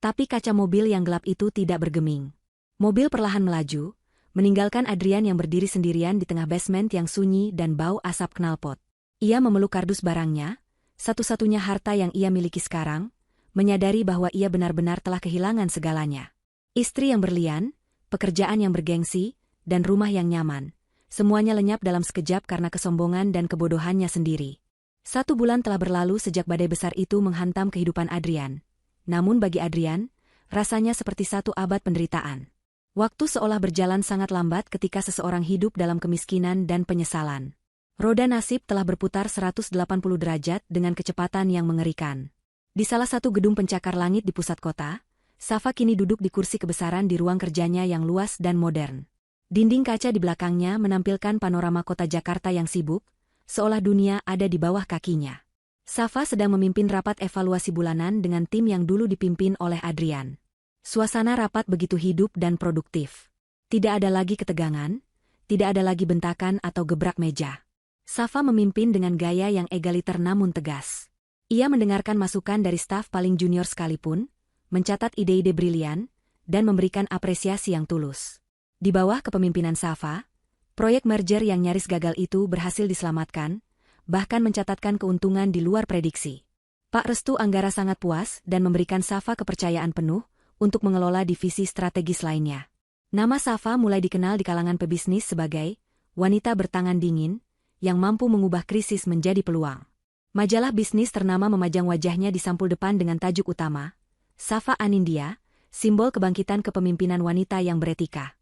S1: Tapi kaca mobil yang gelap itu tidak bergeming. Mobil perlahan melaju, meninggalkan Adrian yang berdiri sendirian di tengah basement yang sunyi dan bau asap knalpot. Ia memeluk kardus barangnya, satu-satunya harta yang ia miliki sekarang, menyadari bahwa ia benar-benar telah kehilangan segalanya. Istri yang berlian, pekerjaan yang bergengsi, dan rumah yang nyaman. Semuanya lenyap dalam sekejap karena kesombongan dan kebodohannya sendiri. 1 bulan telah berlalu sejak badai besar itu menghantam kehidupan Adrian. Namun bagi Adrian, rasanya seperti 1 abad penderitaan. Waktu seolah berjalan sangat lambat ketika seseorang hidup dalam kemiskinan dan penyesalan. Roda nasib telah berputar 180 derajat dengan kecepatan yang mengerikan. Di salah satu gedung pencakar langit di pusat kota, Safa kini duduk di kursi kebesaran di ruang kerjanya yang luas dan modern. Dinding kaca di belakangnya menampilkan panorama kota Jakarta yang sibuk, seolah dunia ada di bawah kakinya. Safa sedang memimpin rapat evaluasi bulanan dengan tim yang dulu dipimpin oleh Adrian. Suasana rapat begitu hidup dan produktif. Tidak ada lagi ketegangan, tidak ada lagi bentakan atau gebrak meja. Safa memimpin dengan gaya yang egaliter namun tegas. Ia mendengarkan masukan dari staf paling junior sekalipun, mencatat ide-ide brilian, dan memberikan apresiasi yang tulus. Di bawah kepemimpinan Safa, proyek merger yang nyaris gagal itu berhasil diselamatkan, bahkan mencatatkan keuntungan di luar prediksi. Pak Restu Anggara sangat puas dan memberikan Safa kepercayaan penuh untuk mengelola divisi strategis lainnya. Nama Safa mulai dikenal di kalangan pebisnis sebagai wanita bertangan dingin yang mampu mengubah krisis menjadi peluang. Majalah bisnis ternama memajang wajahnya di sampul depan dengan tajuk utama, Safa Anindya, simbol kebangkitan kepemimpinan wanita yang beretika.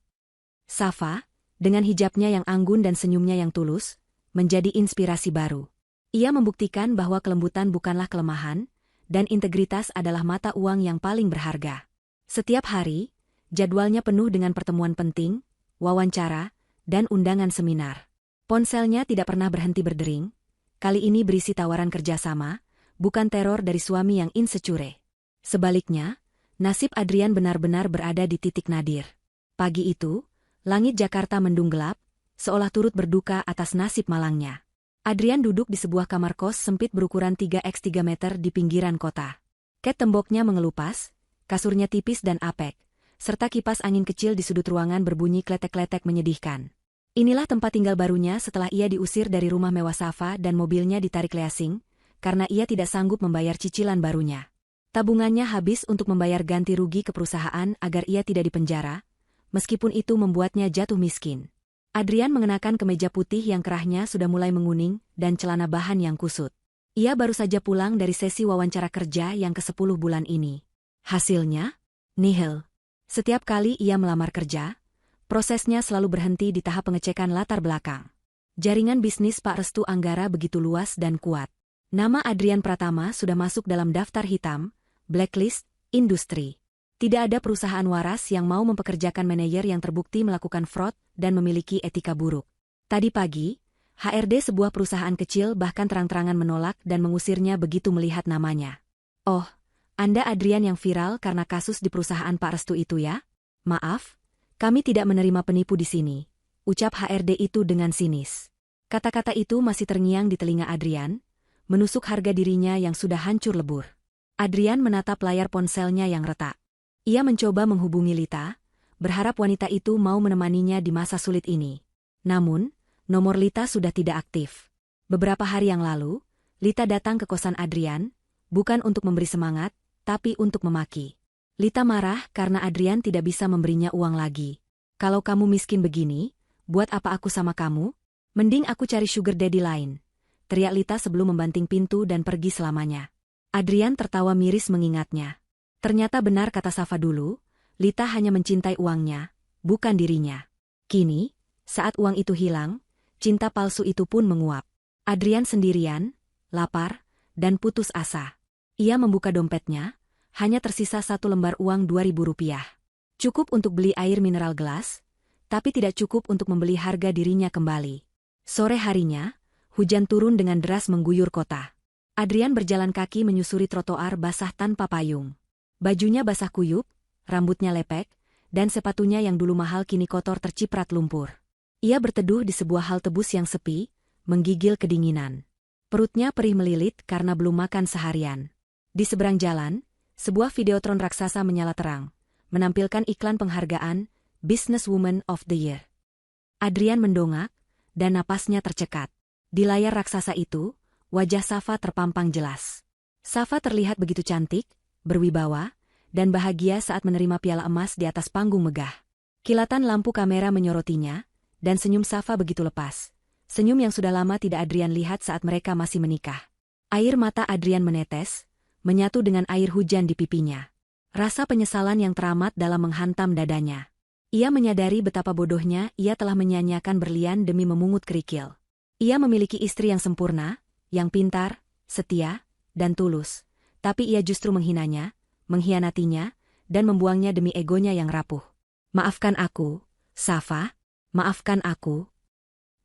S1: Safa, dengan hijabnya yang anggun dan senyumnya yang tulus, menjadi inspirasi baru. Ia membuktikan bahwa kelembutan bukanlah kelemahan, dan integritas adalah mata uang yang paling berharga. Setiap hari, jadwalnya penuh dengan pertemuan penting, wawancara, dan undangan seminar. Ponselnya tidak pernah berhenti berdering. Kali ini berisi tawaran kerjasama, bukan teror dari suami yang insecure. Sebaliknya, nasib Adrian benar-benar berada di titik nadir. Pagi itu, langit Jakarta mendung gelap, seolah turut berduka atas nasib malangnya. Adrian duduk di sebuah kamar kos sempit berukuran 3x3 meter di pinggiran kota. Ket temboknya mengelupas, kasurnya tipis dan apek, serta kipas angin kecil di sudut ruangan berbunyi kletek-kletek menyedihkan. Inilah tempat tinggal barunya setelah ia diusir dari rumah mewah Safa dan mobilnya ditarik leasing, karena ia tidak sanggup membayar cicilan barunya. Tabungannya habis untuk membayar ganti rugi ke perusahaan agar ia tidak dipenjara, meskipun itu membuatnya jatuh miskin. Adrian mengenakan kemeja putih yang kerahnya sudah mulai menguning dan celana bahan yang kusut. Ia baru saja pulang dari sesi wawancara kerja yang ke-10 bulan ini. Hasilnya? Nihil. Setiap kali ia melamar kerja, prosesnya selalu berhenti di tahap pengecekan latar belakang. Jaringan bisnis Pak Restu Anggara begitu luas dan kuat. Nama Adrian Pratama sudah masuk dalam daftar hitam, blacklist, industri. Tidak ada perusahaan waras yang mau mempekerjakan manajer yang terbukti melakukan fraud dan memiliki etika buruk. Tadi pagi, HRD sebuah perusahaan kecil bahkan terang-terangan menolak dan mengusirnya begitu melihat namanya. Oh, Anda Adrian yang viral karena kasus di perusahaan Pak Restu itu ya? Maaf. Kami tidak menerima penipu di sini, ucap HRD itu dengan sinis. Kata-kata itu masih terngiang di telinga Adrian, menusuk harga dirinya yang sudah hancur lebur. Adrian menatap layar ponselnya yang retak. Ia mencoba menghubungi Lita, berharap wanita itu mau menemaninya di masa sulit ini. Namun, nomor Lita sudah tidak aktif. Beberapa hari yang lalu, Lita datang ke kosan Adrian, bukan untuk memberi semangat, tapi untuk memaki. Lita marah karena Adrian tidak bisa memberinya uang lagi. Kalau kamu miskin begini, buat apa aku sama kamu? Mending aku cari sugar daddy lain. Teriak Lita sebelum membanting pintu dan pergi selamanya. Adrian tertawa miris mengingatnya. Ternyata benar kata Safa dulu, Lita hanya mencintai uangnya, bukan dirinya. Kini, saat uang itu hilang, cinta palsu itu pun menguap. Adrian sendirian, lapar, dan putus asa. Ia membuka dompetnya. Hanya tersisa 1 lembar uang Rp2.000. Cukup untuk beli air mineral gelas, tapi tidak cukup untuk membeli harga dirinya kembali. Sore harinya, hujan turun dengan deras mengguyur kota. Adrian berjalan kaki menyusuri trotoar basah tanpa payung. Bajunya basah kuyup, rambutnya lepek, dan sepatunya yang dulu mahal kini kotor terciprat lumpur. Ia berteduh di sebuah halte bus yang sepi, menggigil kedinginan. Perutnya perih melilit karena belum makan seharian. Di seberang jalan, sebuah videotron raksasa menyala terang, menampilkan iklan penghargaan Businesswoman of the Year. Adrian mendongak, dan napasnya tercekat. Di layar raksasa itu, wajah Safa terpampang jelas. Safa terlihat begitu cantik, berwibawa, dan bahagia saat menerima piala emas di atas panggung megah. Kilatan lampu kamera menyorotinya, dan senyum Safa begitu lepas. Senyum yang sudah lama tidak Adrian lihat saat mereka masih menikah. Air mata Adrian menetes, menyatu dengan air hujan di pipinya. Rasa penyesalan yang teramat dalam menghantam dadanya. Ia menyadari betapa bodohnya ia telah menyia-nyiakan berlian demi memungut kerikil. Ia memiliki istri yang sempurna, yang pintar, setia, dan tulus. Tapi ia justru menghinanya, mengkhianatinya, dan membuangnya demi egonya yang rapuh. Maafkan aku, Safa, maafkan aku.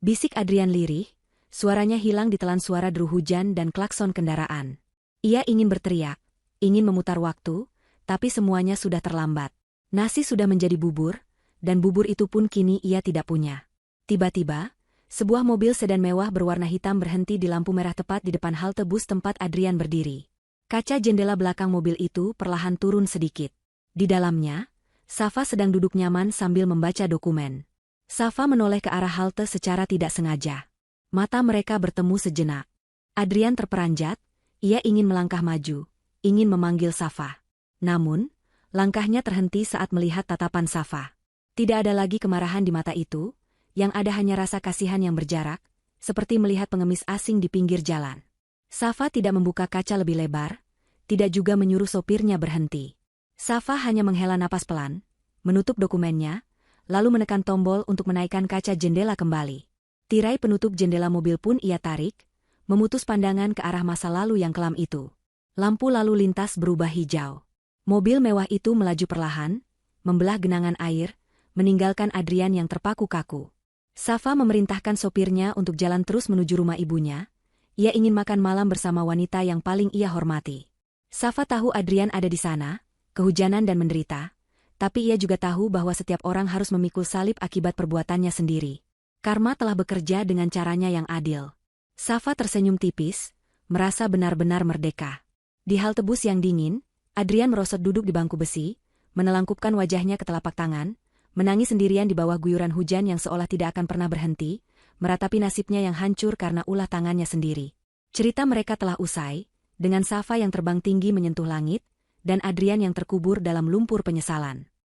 S1: Bisik Adrian lirih, suaranya hilang ditelan suara deru hujan dan klakson kendaraan. Ia ingin berteriak, ingin memutar waktu, tapi semuanya sudah terlambat. Nasi sudah menjadi bubur, dan bubur itu pun kini ia tidak punya. Tiba-tiba, sebuah mobil sedan mewah berwarna hitam berhenti di lampu merah tepat di depan halte bus tempat Adrian berdiri. Kaca jendela belakang mobil itu perlahan turun sedikit. Di dalamnya, Safa sedang duduk nyaman sambil membaca dokumen. Safa menoleh ke arah halte secara tidak sengaja. Mata mereka bertemu sejenak. Adrian terperanjat, ia ingin melangkah maju, ingin memanggil Safa. Namun, langkahnya terhenti saat melihat tatapan Safa. Tidak ada lagi kemarahan di mata itu, yang ada hanya rasa kasihan yang berjarak, seperti melihat pengemis asing di pinggir jalan. Safa tidak membuka kaca lebih lebar, tidak juga menyuruh sopirnya berhenti. Safa hanya menghela napas pelan, menutup dokumennya, lalu menekan tombol untuk menaikkan kaca jendela kembali. Tirai penutup jendela mobil pun ia tarik, memutus pandangan ke arah masa lalu yang kelam itu. Lampu lalu lintas berubah hijau. Mobil mewah itu melaju perlahan, membelah genangan air, meninggalkan Adrian yang terpaku kaku. Safa memerintahkan sopirnya untuk jalan terus menuju rumah ibunya. Ia ingin makan malam bersama wanita yang paling ia hormati. Safa tahu Adrian ada di sana, kehujanan dan menderita, tapi ia juga tahu bahwa setiap orang harus memikul salib akibat perbuatannya sendiri. Karma telah bekerja dengan caranya yang adil. Safa tersenyum tipis, merasa benar-benar merdeka. Di halte bus yang dingin, Adrian merosot duduk di bangku besi, menelangkupkan wajahnya ke telapak tangan, menangis sendirian di bawah guyuran hujan yang seolah tidak akan pernah berhenti, meratapi nasibnya yang hancur karena ulah tangannya sendiri. Cerita mereka telah usai, dengan Safa yang terbang tinggi menyentuh langit, dan Adrian yang terkubur dalam lumpur penyesalan.